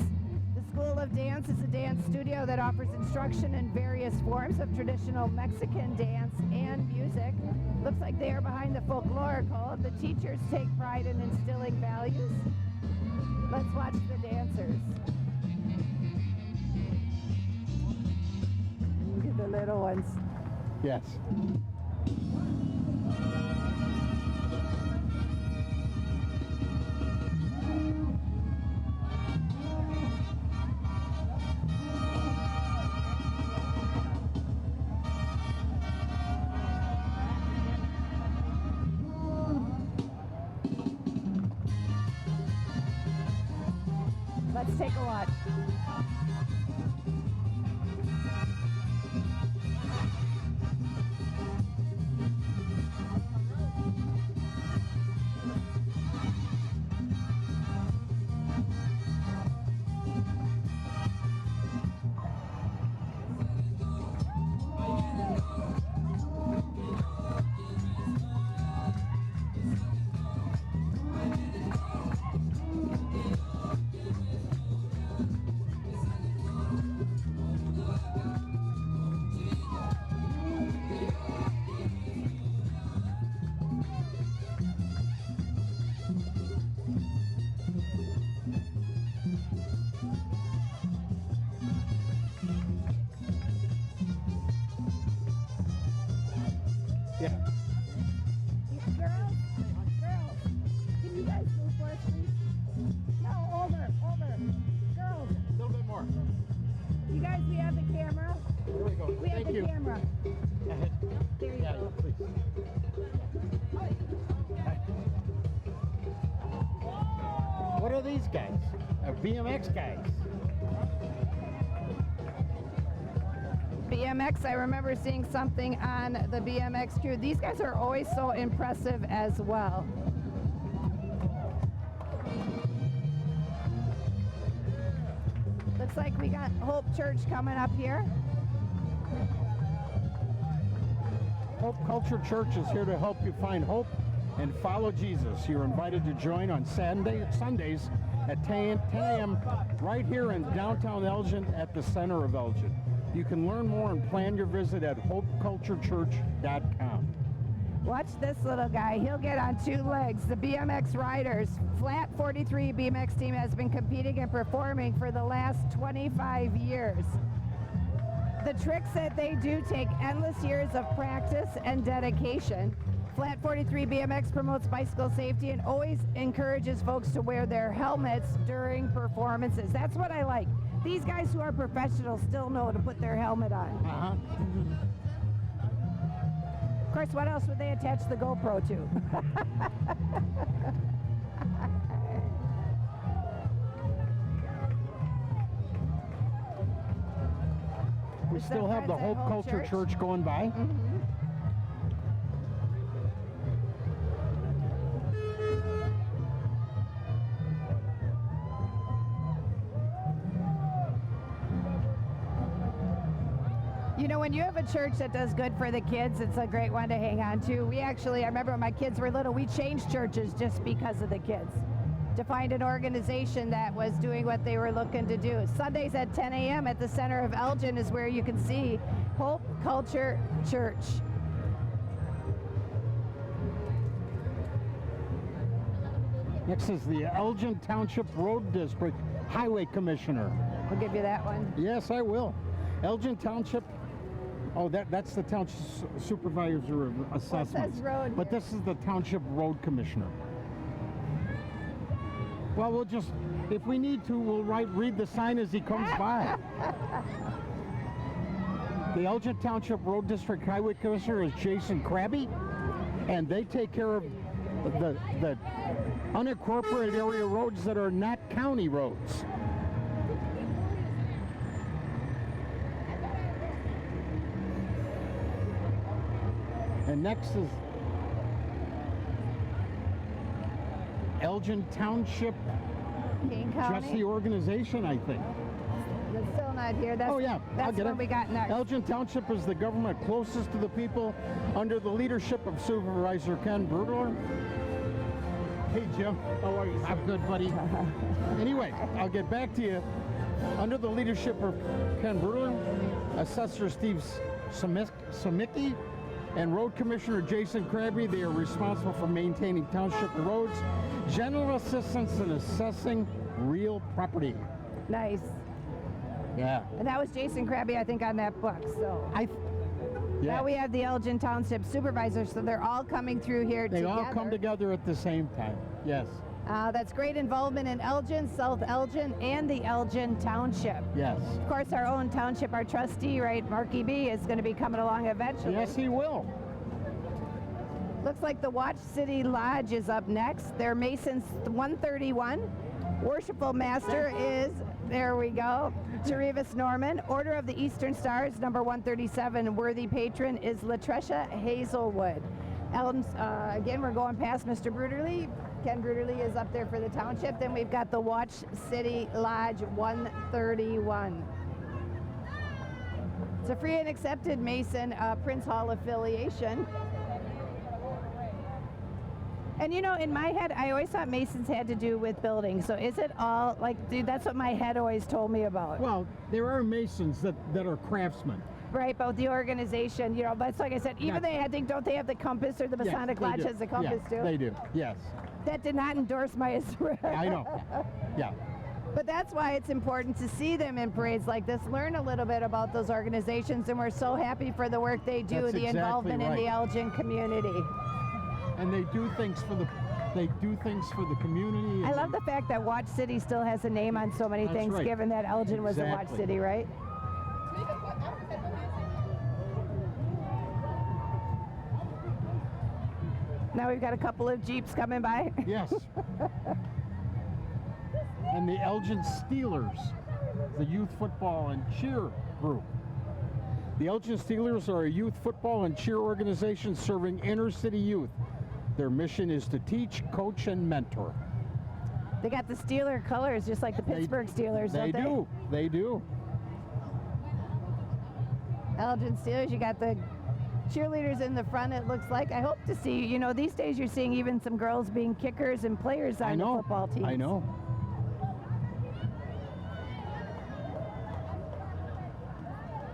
The School of Dance is a dance studio that offers instruction in various forms of traditional Mexican dance and music. Looks like they are behind the folklorical. The teachers take pride in instilling values. Let's watch the dancers. Look at the little ones. Yes. Let's take a watch. Yeah. Girls, can you guys move for us, please? No, over. Girls, A little bit more. you guys, we have the camera. Here we go. We have Thank the you. camera. There you Yeah, go. please. What are these guys? BMX guys. BMX, I remember seeing something on the BMX crew. These guys are always so impressive as well. Looks like we got Hope Church coming up here. Hope Culture Church is here to help you find hope and follow Jesus. You're invited to join on Sundays at 10 a.m. right here in downtown Elgin at the center of Elgin. You can learn more and plan your visit at hopeculturechurch.com. Watch this little guy. He'll get on two legs. The BMX Riders Flat 43 BMX team has been competing and performing for the last 25 years. The tricks that they do take endless years of practice and dedication. Flat 43 BMX promotes bicycle safety and always encourages folks to wear their helmets during performances. That's what I like. These guys who are professionals still know to put their helmet on. Of course, what else would they attach the GoPro to? We still have the Hope Culture Church going by. You know, when you have a church that does good for the kids, it's a great one to hang on to. I remember when my kids were little, we changed churches just because of the kids. to find an organization that was doing what they were looking to do. Sundays at 10 a.m. at the center of Elgin is where you can see Hope Culture Church. Next is the Elgin Township Road District Highway Commissioner. I'll give you that one. Yes, I will. Elgin Township. Oh, that's the Township Supervisor of Assessments. road but here. this is the Township Road Commissioner. Well, we'll just, if we need to, we'll read the sign as he comes by. The Elgin Township Road District Highway Commissioner is Jason Krabby, and they take care of the unincorporated area roads that are not county roads. And next is Elgin Township, Kane County. just the organization, I think. It's still not here. That's, Oh yeah, I'll that's get what it. we got next. Elgin Township is the government closest to the people under the leadership of Supervisor Ken Brudler. Hey Jim, how are you? I'm good, buddy. Anyway, I'll get back to you. Under the leadership of Ken Brudler, Assessor Steve Samicki, and Road Commissioner Jason Krabby, they are responsible for maintaining township roads, general assistance in assessing real property. Nice. Yeah. And that was Jason Krabby, I think, on that book. So Yeah. now we have the Elgin Township Supervisors, so they're all coming through here They together. all come together at the same time. Yes. That's great involvement in Elgin, South Elgin, and the Elgin Township. Yes. Of course, our own township, our trustee, right, Marky B, is going to be coming along eventually. Yes, he will. Looks like the Watch City Lodge is up next. They're Masons 131. Worshipful Master is, there we go, Terevis Norman. Order of the Eastern Stars, number 137. Worthy patron is Latresha Hazelwood. Again, we're going past Mr. Bruderly. Ken Bruderly is up there for the township. Then we've got the Watch City Lodge 131. It's a free and accepted Mason Prince Hall affiliation. And you know, in my head, I always thought Masons had to do with buildings. So is it all, like, dude, that's what my head always told me about. Well, there are Masons that are craftsmen. Right, but the organization, you know, but it's like I said, even they, I think, don't they have the compass, or the Masonic Lodge has the compass too? They do, yes. That did not endorse my I know, yeah. But that's why it's important to see them in parades like this, learn a little bit about those organizations, and we're so happy for the work they do, That's the exactly involvement in the right. Elgin community. And they do things for the community. I love the fact that Watch City still has a name on so many That's things, right. given that Elgin was a Watch Exactly. City, right? Now we've got a couple of Jeeps coming by. Yes. And the Elgin Steelers, the youth football and cheer group. The Elgin Steelers are a youth football and cheer organization serving inner city youth. Their mission is to teach, coach, and mentor. They got the Steeler colors, just like the Pittsburgh Steelers, don't they? They do. They do. Elgin Steelers, you got the cheerleaders in the front, it looks like. I hope to see, you know, these days you're seeing even some girls being kickers and players on the football teams. I know.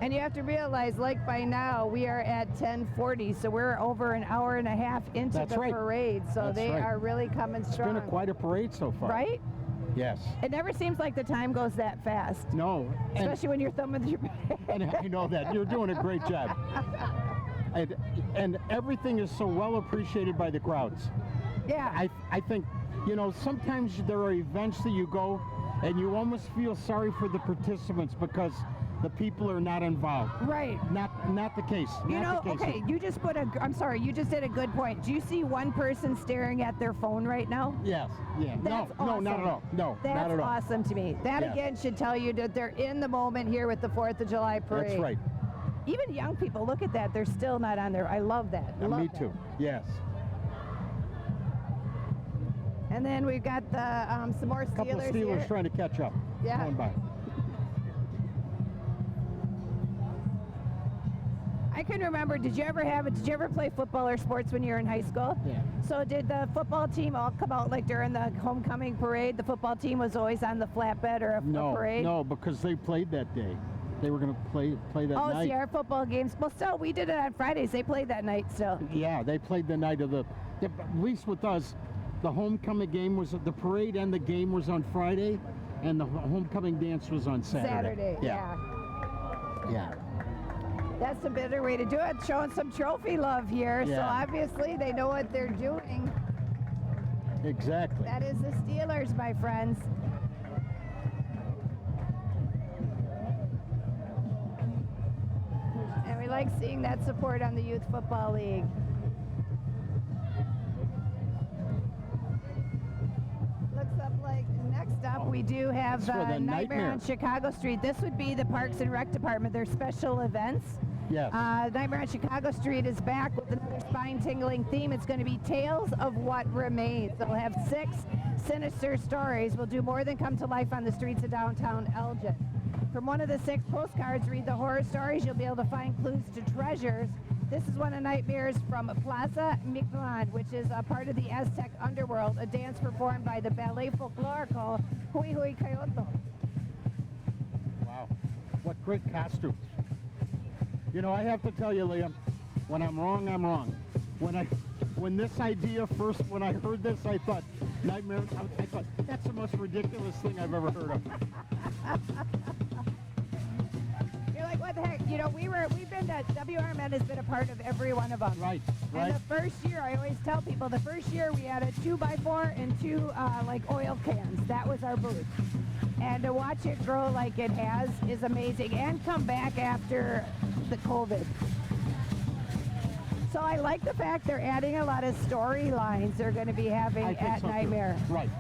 And you have to realize, like by now, we are at 10:40, so we're over an hour and a half into That's the right. parade. So That's they right. are really coming It's strong. been quite a parade so far. Right? Yes. It never seems like the time goes that fast. No. Especially when you're thumbing through your And I know that. You're doing a great job. And everything is so well appreciated by the crowds. Yeah. I think, you know, sometimes there are events that you go and you almost feel sorry for the participants because the people are not involved. Right. Not the case. You know, Not the case. okay, you just you just did a good point. Do you see one person staring at their phone right now? Yes. Yeah. That's No, awesome. not at all. No, That's not at all. awesome to me. That Yeah. again should tell you that they're in the moment here with the 4th of July parade. That's right. Even young people, look at that. They're still not on there. I love that. I love Me that. too. Yes. And then we've got the some more A couple of Steelers Steelers here. trying to catch up. Yeah. Going by. I can remember, did you ever play football or sports when you were in high school? Yeah. So did the football team all come out like during the homecoming parade? The football team was always on the flatbed or a parade? No, because they played that day. They were going to play that Oh, night. see, our football games. Well, still, we did it on Fridays. They played that night still. Yeah, they played the night of at least with us, the homecoming game was, the parade and the game was on Friday, and the homecoming dance was on Saturday. Yeah. Yeah. That's a better way to do it, showing some trophy love here. So Yeah. obviously they know what they're doing. Exactly. That is the Steelers, my friends. And we like seeing that support on the Youth Football League. Looks up like next up we do have That's for the Nightmare on Chicago Street. This would be the Parks and Rec Department, their special events. Yes. Nightmare on Chicago Street is back with another spine-tingling theme. It's going to be Tales of What Remains. They'll have 6 sinister stories. Will do more than come to life on the streets of downtown Elgin. From one of the 6 postcards, read the horror stories. You'll be able to find clues to treasures. This is one of Nightmares from Plaza Mictlan, which is a part of the Aztec underworld, a dance performed by the ballet folklorico Hui Hui Coyote. Wow. What great costumes. You know, I have to tell you, Liam, when I'm wrong, I'm wrong. When this idea first, when I heard this, I thought, Nightmare, I thought, that's the most ridiculous thing I've ever heard of. You're like, what the heck? You know, we've been to, WRMN has been a part of every one of them. Right. And the first year, I always tell people, the first year we had a 2x4 and 2 like oil cans. That was our booth. And to watch it grow like it has is amazing, and come back after the COVID. So I like the fact they're adding a lot of storylines they're going to be having at Nightmare. Too. Right.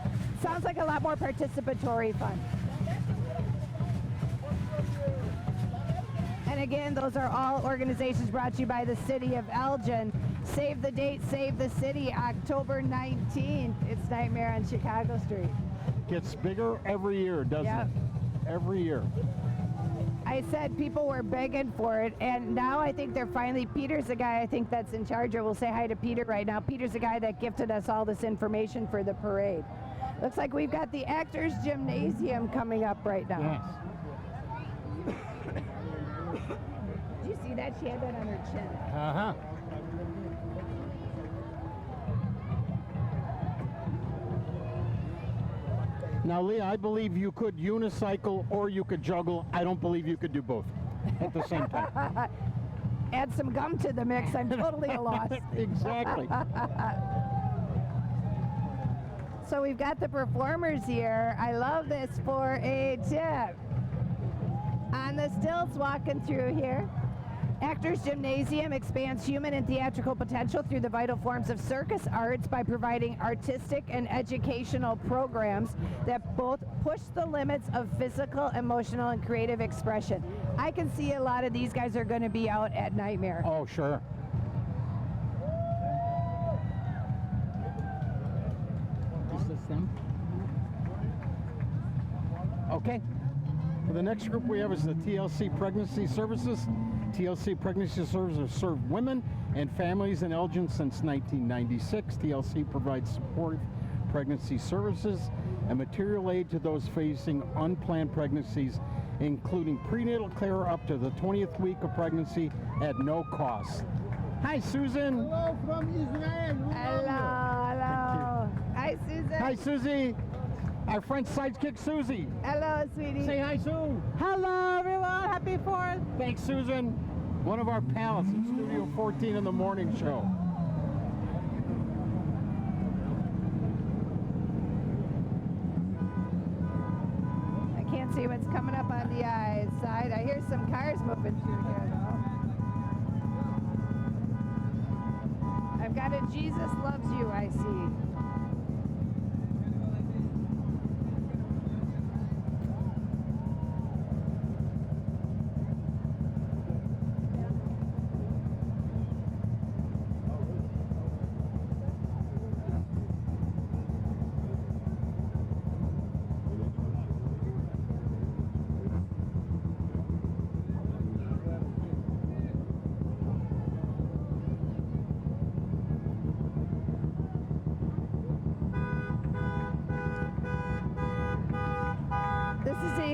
Sounds like a lot more participatory fun. And again, those are all organizations brought to you by the City of Elgin. Save the date, save the city, October 19th. It's Nightmare on Chicago Street. Gets bigger every year, doesn't it? Every year. I said people were begging for it, and now I think they're finally, Peter's the guy I think that's in charge, or we'll say hi to Peter right now. Peter's the guy that gifted us all this information for the parade. Looks like we've got the Actors Gymnasium coming up right now. Yes. Did you see that? She had that on her chin. Uh-huh. Now, Leah, I believe you could unicycle or you could juggle. I don't believe you could do both at the same time. Add some gum to the mix. I'm totally a loss. Exactly. So we've got the performers here. I love this for a tip. On the stilts walking through here. Actors Gymnasium expands human and theatrical potential through the vital forms of circus arts by providing artistic and educational programs that both push the limits of physical, emotional, and creative expression. I can see a lot of these guys are going to be out at Nightmare. Oh, sure. Is this them? Okay. Well, the next group we have is the TLC Pregnancy Services. TLC Pregnancy Services serve women and families in Elgin since 1996. TLC provides supportive pregnancy services and material aid to those facing unplanned pregnancies, including prenatal care up to the 20th week of pregnancy at no cost. Hi, Susan. Hello from Israel. Hello. Hi, Susan. Hi, Susie. Our French sidekick, Susie. Hello, sweetie. Say hi, Sue. Hello, everyone. Happy 4th. Thanks, Susan. One of our pals at Studio 14 in the morning show. I can't see what's coming up on the side. I hear some cars moving through here, though. I've got a Jesus Loves You, I see.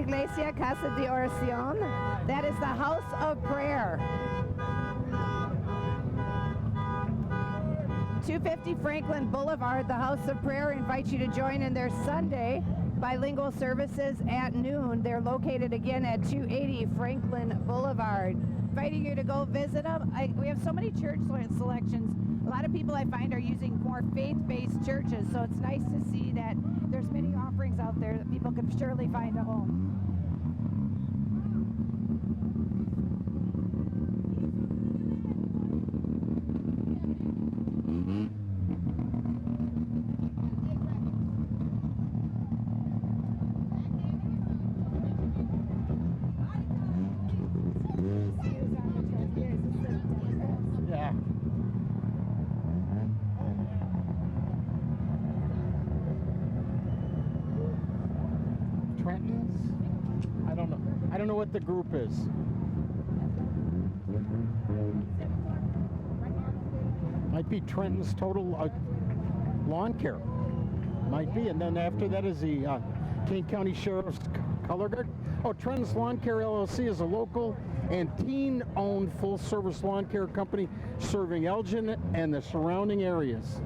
Iglesia Casa de Oración. That is the House of Prayer. 250 Franklin Boulevard, the House of Prayer invites you to join in their Sunday bilingual services at noon. They're located again at 280 Franklin Boulevard. Inviting you to go visit them. We have so many church selections. A lot of people I find are using more faith-based churches, so it's nice to see that there's many offerings out there that people can surely find a home. Yeah. Trenton's? I don't know what the group is. Might be Trenton's Total Lawn Care. Might be. And then after that is the Kane County Sheriff's Color Guard. Oh, Trenton's Lawn Care LLC is a local and teen-owned full-service lawn care company serving Elgin and the surrounding areas.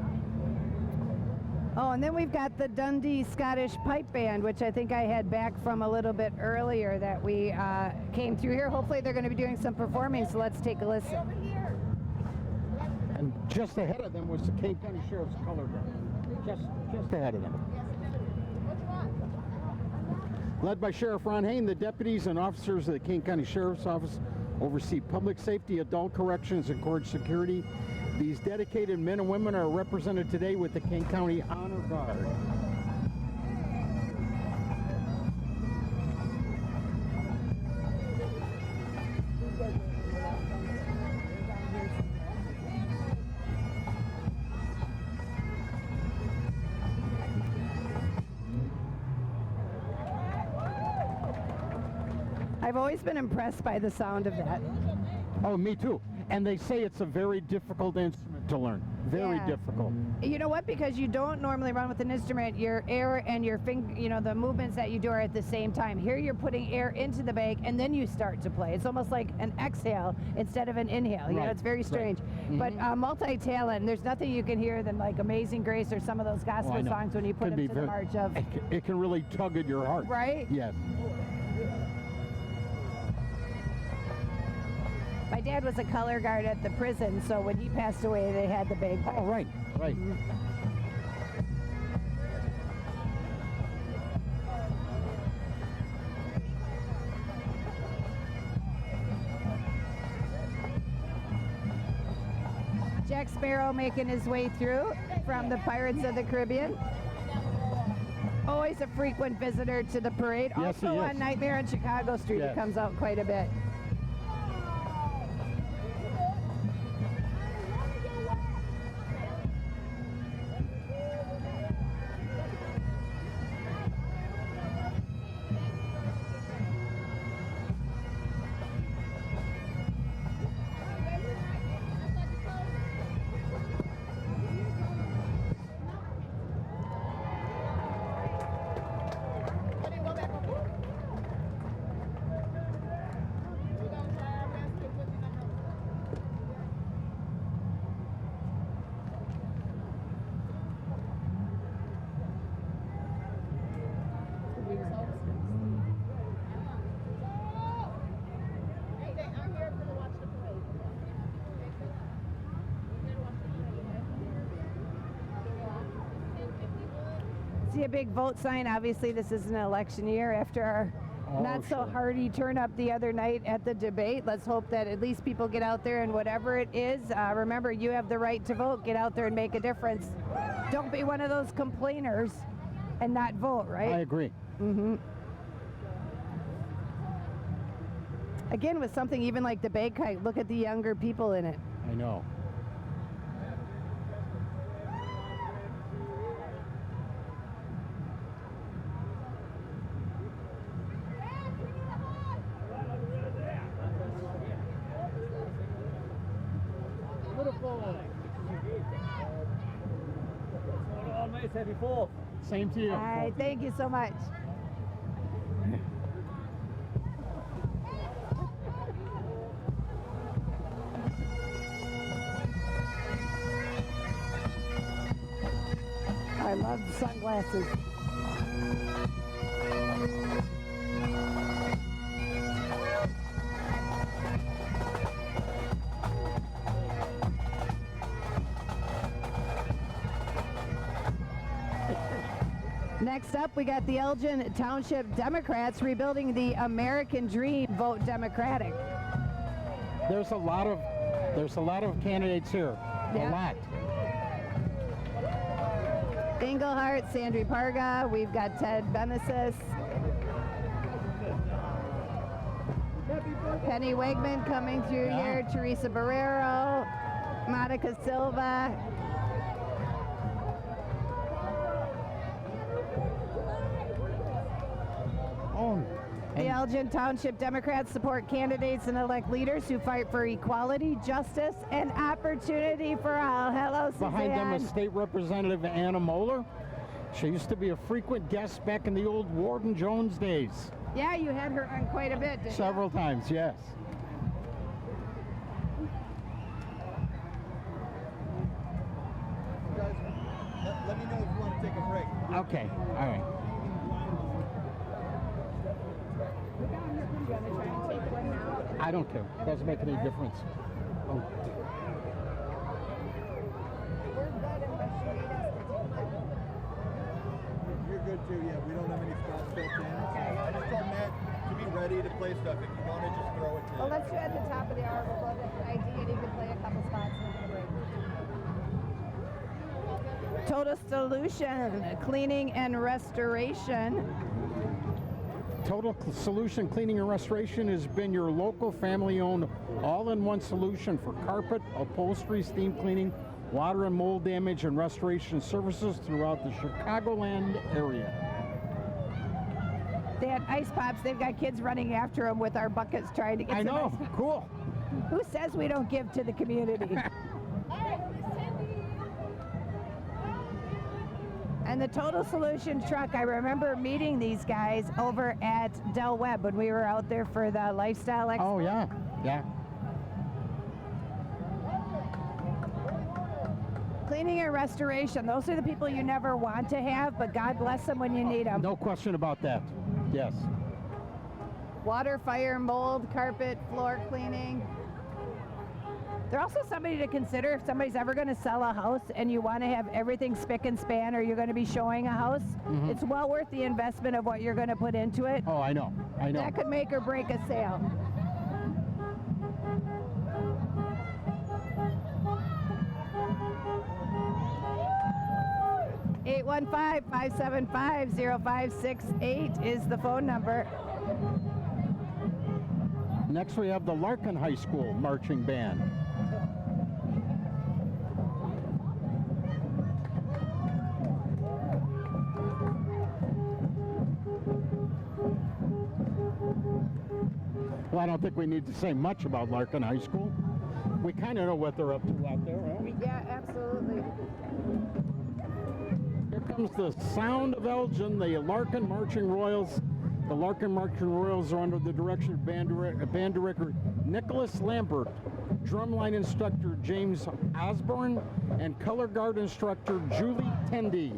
Oh, and then we've got the Dundee Scottish Pipe Band, which I think I had back from a little bit earlier that we came through here. Hopefully they're going to be doing some performing, so let's take a listen. And just ahead of them was the Kane County Sheriff's Color Guard. Just ahead of them. Led by Sheriff Ron Hain, the deputies and officers of the Kane County Sheriff's Office oversee public safety, adult corrections, and court security. These dedicated men and women are represented today with the Kane County Honor Guard. I've always been impressed by the sound of that. Oh, me too. And they say it's a very difficult instrument to learn. Very difficult. You know what? Because you don't normally run with an instrument, your air and your finger, you know, the movements that you do are at the same time. Here you're putting air into the bag and then you start to play. It's almost like an exhale instead of an inhale. You know, it's very strange. But multi-talent, there's nothing you can hear than like Amazing Grace or some of those gospel songs when you put them to the march of. It can really tug at your heart. Right? Yes. My dad was a color guard at the prison, so when he passed away, they had the bagpipe. Oh, right. Jack Sparrow making his way through from the Pirates of the Caribbean. Always a frequent visitor to the parade. Yes, also on Nightmare on Chicago Street, he comes out quite a bit. See a big vote sign. Obviously, this is an election year after our not so hearty turn up the other night at the debate. Let's hope that at least people get out there and whatever it is, remember, you have the right to vote. Get out there and make a difference. Don't be one of those complainers and not vote, right? I agree. Again, with something even like the bagpipe, look at the younger people in it. I know. Happy 4th. Same to you. All right, thank you so much. I love the sunglasses. Next up, we got the Elgin Township Democrats rebuilding the American Dream, vote Democratic. There's a lot of candidates here. Yeah. A lot. Englehart, Sandri Parga, we've got Ted Benesis. Penny Wegman coming through here, Teresa Barrero, Monica Silva. The Elgin Township Democrats support candidates and elect leaders who fight for equality, justice, and opportunity for all. Hello, Suzanne. Behind them is State Representative Anna Moeller. She used to be a frequent guest back in the old Warden Jones days. Yeah, you had her on quite a bit, didn't you? Several times, yes. Guys, let me know if you want to take a break. Okay, all right. I don't care. Doesn't make any difference. Oh. You're good too, yeah. We don't have any spots built in. I just told Matt to be ready to play stuff. If you want to just throw it to Well, let's do it at the top of the hour. We'll go to ID and you can play a couple spots and then break. Total Solution, Cleaning and Restoration. Total Solution Cleaning and Restoration has been your local family-owned all-in-one solution for carpet, upholstery, steam cleaning, water and mold damage, and restoration services throughout the Chicagoland area. They had ice pops. They've got kids running after them with our buckets trying to get I some know, ice pops. cool. Who says we don't give to the community? And the Total Solution truck, I remember meeting these guys over at Del Webb when we were out there for the Lifestyle Expo. Oh, yeah, yeah. Cleaning and restoration, those are the people you never want to have, but God bless them when you need them. No question about that. Yes. Water, fire, mold, carpet, floor cleaning. They're also somebody to consider if somebody's ever going to sell a house and you want to have everything spick and span, or you're going to be showing a house. It's well worth the investment of what you're going to put into it. Oh, I know. I know. That could make or break a sale. (815-575-0568) is the phone number. Next, we have the Larkin High School Marching Band. Well, I don't think we need to say much about Larkin High School. We kind of know what they're up to out there, right? Yeah, absolutely. Here comes the sound of Elgin, the Larkin Marching Royals. The Larkin Marching Royals are under the direction of band director Nicholas Lambert, drumline instructor James Osborne, and color guard instructor Julie Tendy.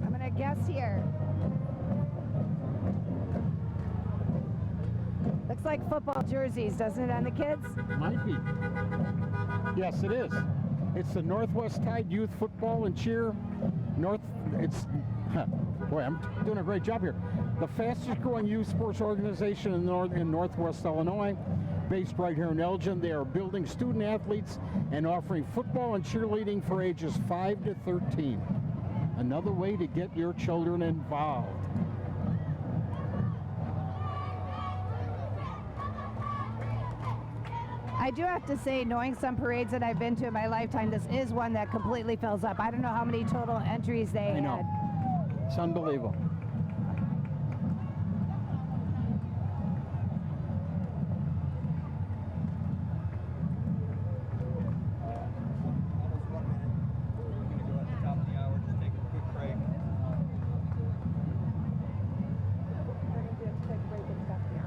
I'm going to guess here. Looks like football jerseys, doesn't it, on the kids? Might be. Yes, it is. It's the Northwest Tide Youth Football and Cheer. Boy, I'm doing a great job here. The fastest growing youth sports organization in Northwest Illinois, based right here in Elgin. They are building student athletes and offering football and cheerleading for ages 5 to 13. Another way to get your children involved. I do have to say, knowing some parades that I've been to in my lifetime, this is one that completely fills up. I don't know how many total entries they had. I know. It's unbelievable. Almost 1 minute. We're going to go at the top of the hour, just take a quick break.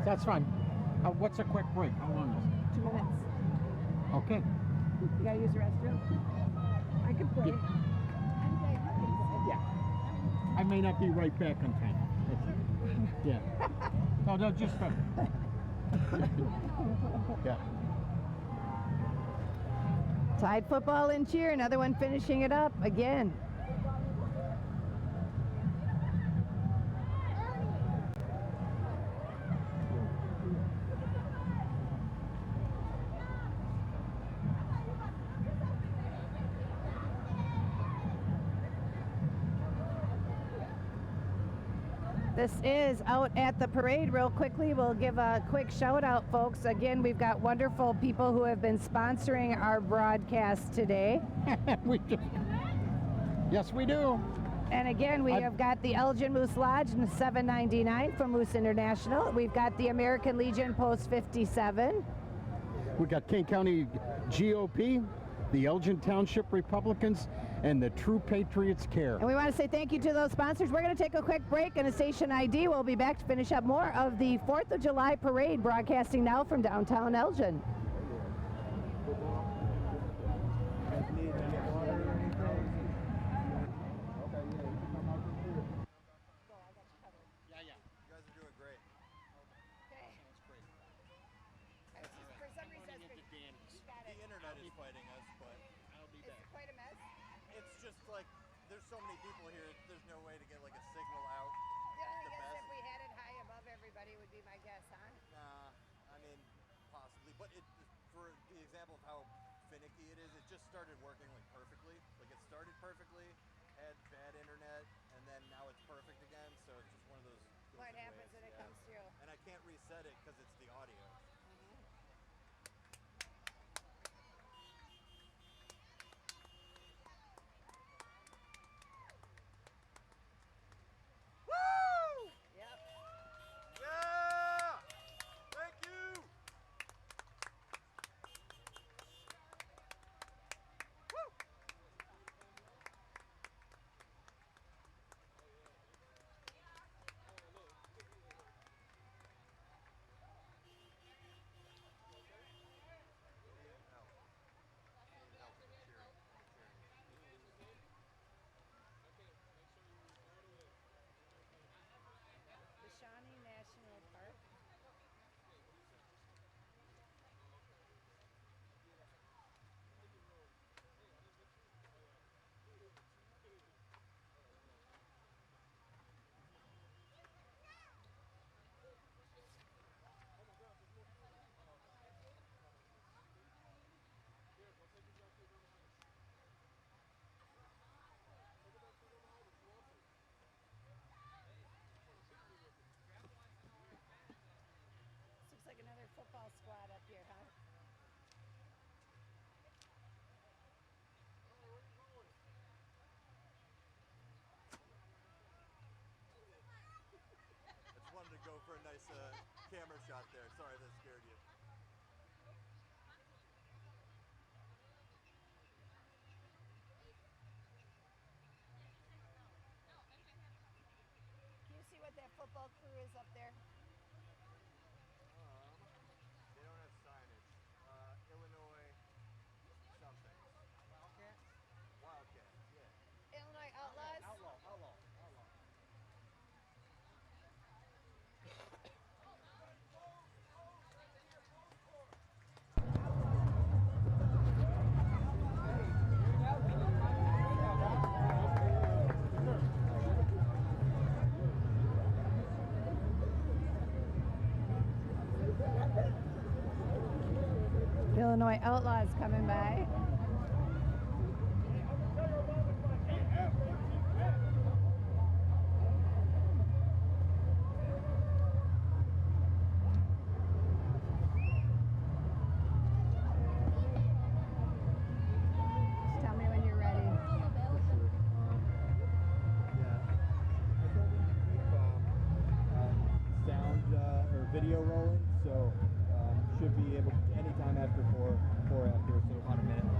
That's fine. What's a quick break? How long is it? 2 minutes. Okay. You gotta use the restroom? I can play. Yeah. I may not be right back on time. Yeah. No, just yeah. Tide football and cheer, another one finishing it up again. This is out at the parade. Real quickly, we'll give a quick shout out, folks. Again, we've got wonderful people who have been sponsoring our broadcast today. Yes, we do. And again, we have got the Elgin Moose Lodge in 799 from Moose International. We've got the American Legion Post 57. We got Kane County GOP, the Elgin Township Republicans, and the True Patriots Care. And we want to say thank you to those sponsors. We're going to take a quick break and a station ID. We'll be back to finish up more of the 4th of July parade, broadcasting now from downtown Elgin. You guys are doing great. The internet is fighting us, but Quite a mess. it's just like there's so many people here. There's no way to get like a signal out. I guess if we had it high above everybody would be my guess, huh? Nah, I mean possibly, but for the example of how finicky it is, it just started working like perfectly. Like it started perfectly, had bad internet, and then now it's perfect again. So it's just one of those. What happens when it comes through? And I can't reset it because it's the audio. Yep. Yeah! Thank you! Woo! The Shawnee National Park. Looks like another football squad up here, huh? I just wanted to go for a nice camera shot there. Sorry if that scared you. Can you see what that football crew is up there? They don't have signage. Illinois something. Wildcats? Wildcats, yeah. Illinois Outlaws? Outlaw. Illinois Outlaws coming by. Just tell me when you're ready. Sound or video rolling, so should be able anytime after four after, so about a minute left.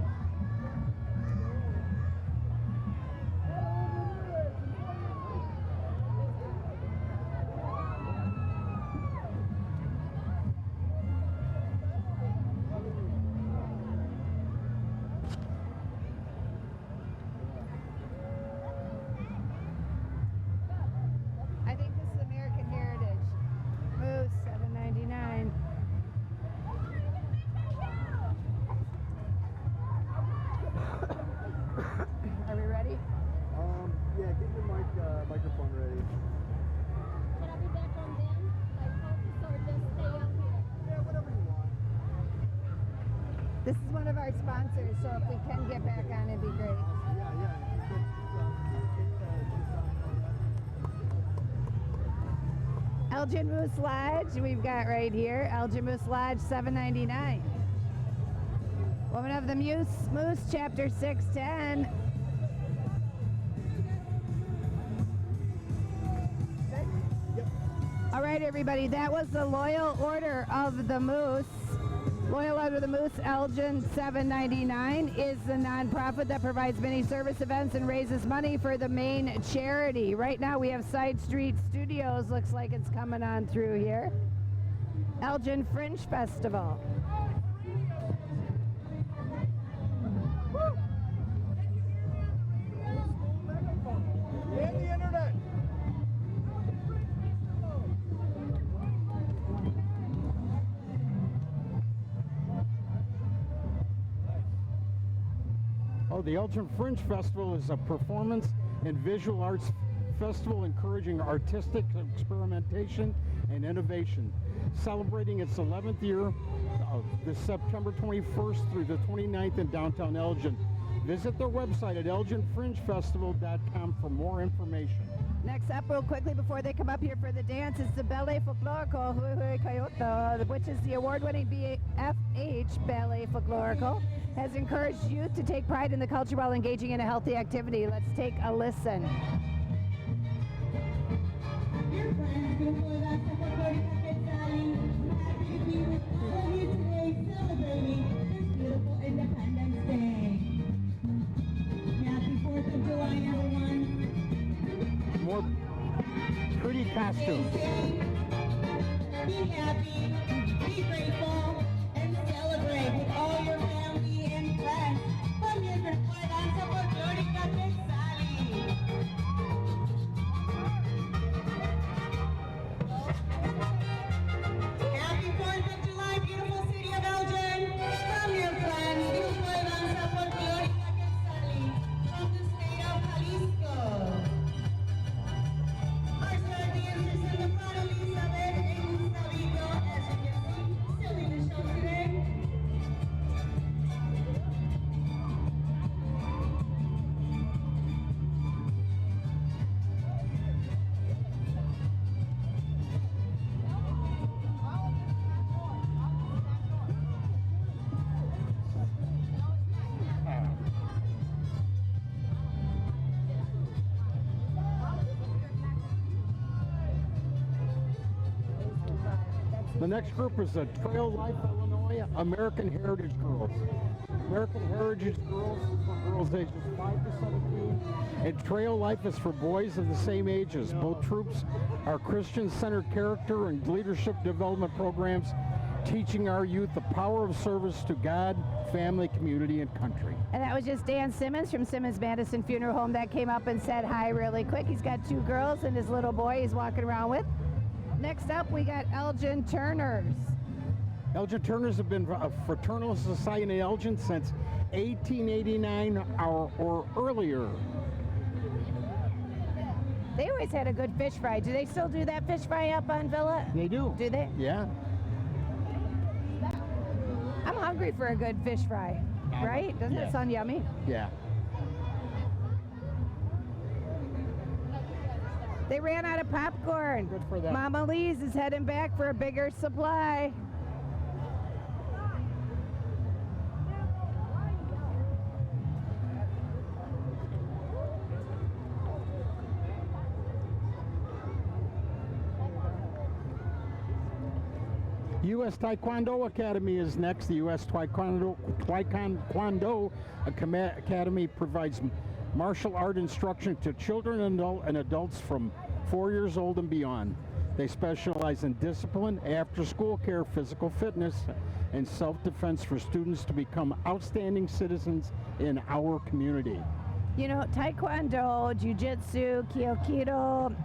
I think this is American Heritage. Moose, $7.99. Are we ready? Yeah, get your microphone ready. Should I be back on them? Like focus or just stay up here? Yeah, whatever you want. This is one of our sponsors, so if we can get back on, it'd be great. Yeah. Elgin Moose Lodge, we've got right here. Elgin Moose Lodge, $7.99. Woman of the Moose, Chapter 610. All right, everybody, that was the Loyal Order of the Moose. Loyal Order of the Moose, Elgin, $7.99, is the nonprofit that provides many service events and raises money for the main charity. Right now we have Side Street Studios, looks like it's coming on through here. Elgin Fringe Festival. And the internet. Oh, the Elgin Fringe Festival is a performance and visual arts festival encouraging artistic experimentation and innovation. Celebrating its 11th year, this September 21st through the 29th in downtown Elgin. Visit their website at elginfringefestival.com for more information. Next up, real quickly before they come up here for the dance, is the Ballet Folklorico, Hui Hui Coyote, which is the award-winning BFH Ballet Folklorico, has encouraged youth to take pride in the culture while engaging in a healthy activity. Let's take a listen. Dear friends, beautiful events of Folklorica Quetzali, happy to be with all of you today celebrating this beautiful Independence Day. Happy 4th of July, everyone. More pretty costumes. Be happy, be grateful, and celebrate with all your family and friends. From your Folklorica Quetzali. Happy 4th of July, beautiful city of Elgin. From your friends, Folklorica Quetzali, from the state of Jalisco. Our star dancers in the front, Elizabeth and Gustavito, as you can see, still in the show today. The next group is the Trail Life Illinois American Heritage Girls. American Heritage Girls is for girls ages 5 to 17, and Trail Life is for boys of the same ages. Both troops are Christian-centered character and leadership development programs, teaching our youth the power of service to God, family, community, and country. And that was just Dan Simmons from Simmons Madison Funeral Home that came up and said hi really quick. He's got 2 girls and his little boy he's walking around with. Next up, we got Elgin Turners. Elgin Turners have been a fraternal society in Elgin since 1889 or earlier. They always had a good fish fry. Do they still do that fish fry up on Villa? They do. Do they? Yeah. I'm hungry. hungry for a good fish fry, right? Doesn't Yes. it sound yummy? Yeah. They ran out of popcorn. Good for them. Mama Lee's is heading back for a bigger supply. U.S. Taekwondo Academy is next. The U.S. Taekwondo Academy provides martial art instruction to children and adults from 4 years old and beyond. They specialize in discipline, after-school care, physical fitness, and self-defense for students to become outstanding citizens in our community. You know, Taekwondo, Jiu-Jitsu, Kyokido,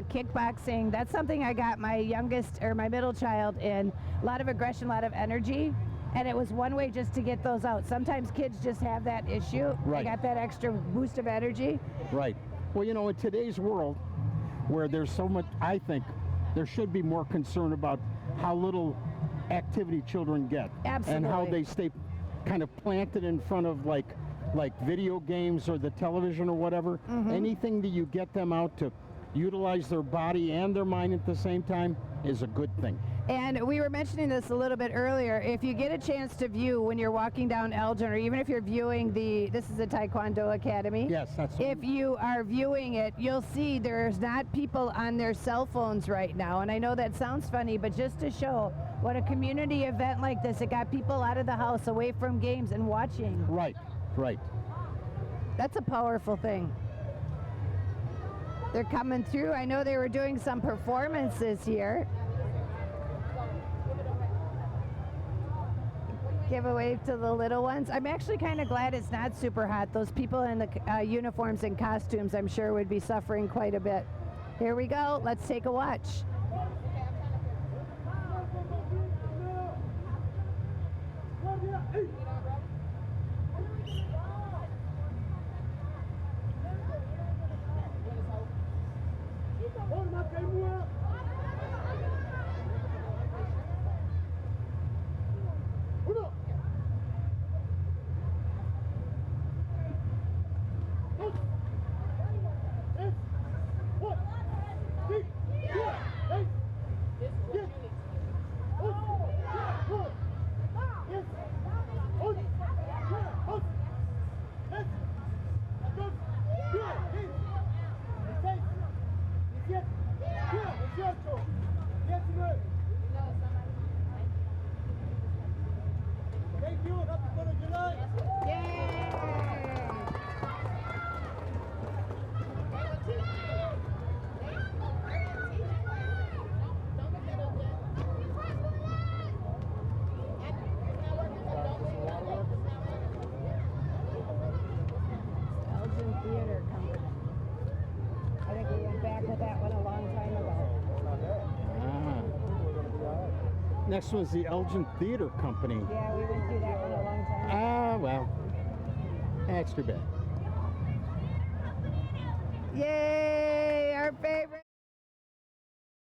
kickboxing, that's something I got my youngest or my middle child in. A lot of aggression, a lot of energy. And it was one way just to get those out. Sometimes kids just have that issue. Right. They got that extra boost of energy. Right. Well, you know, in today's world where there's so much, I think there should be more concern about how little activity children get. Absolutely. And how they stay kind of planted in front of like video games or the television or whatever. Anything that you get them out to utilize their body and their mind at the same time is a good thing. And we were mentioning this a little bit earlier. If you get a chance to view when you're walking down Elgin, or even if you're viewing this is a Taekwondo Academy. Yes, that's If you are viewing it, you'll see there's not people on their cell phones right now. And I know that sounds funny, but just to show what a community event like this, it got people out of the house, away from games and watching. Right, right. That's a powerful thing. They're coming through. I know they were doing some performances here. Give a wave to the little ones. I'm actually kind of glad it's not super hot. Those people in the uniforms and costumes, I'm sure, would be suffering quite a bit. Here we go. Let's take a watch. Next was the Elgin Theater Company. Yeah, we went through that one a long time ago. Ah, well, that's too bad. Yay, our favorite.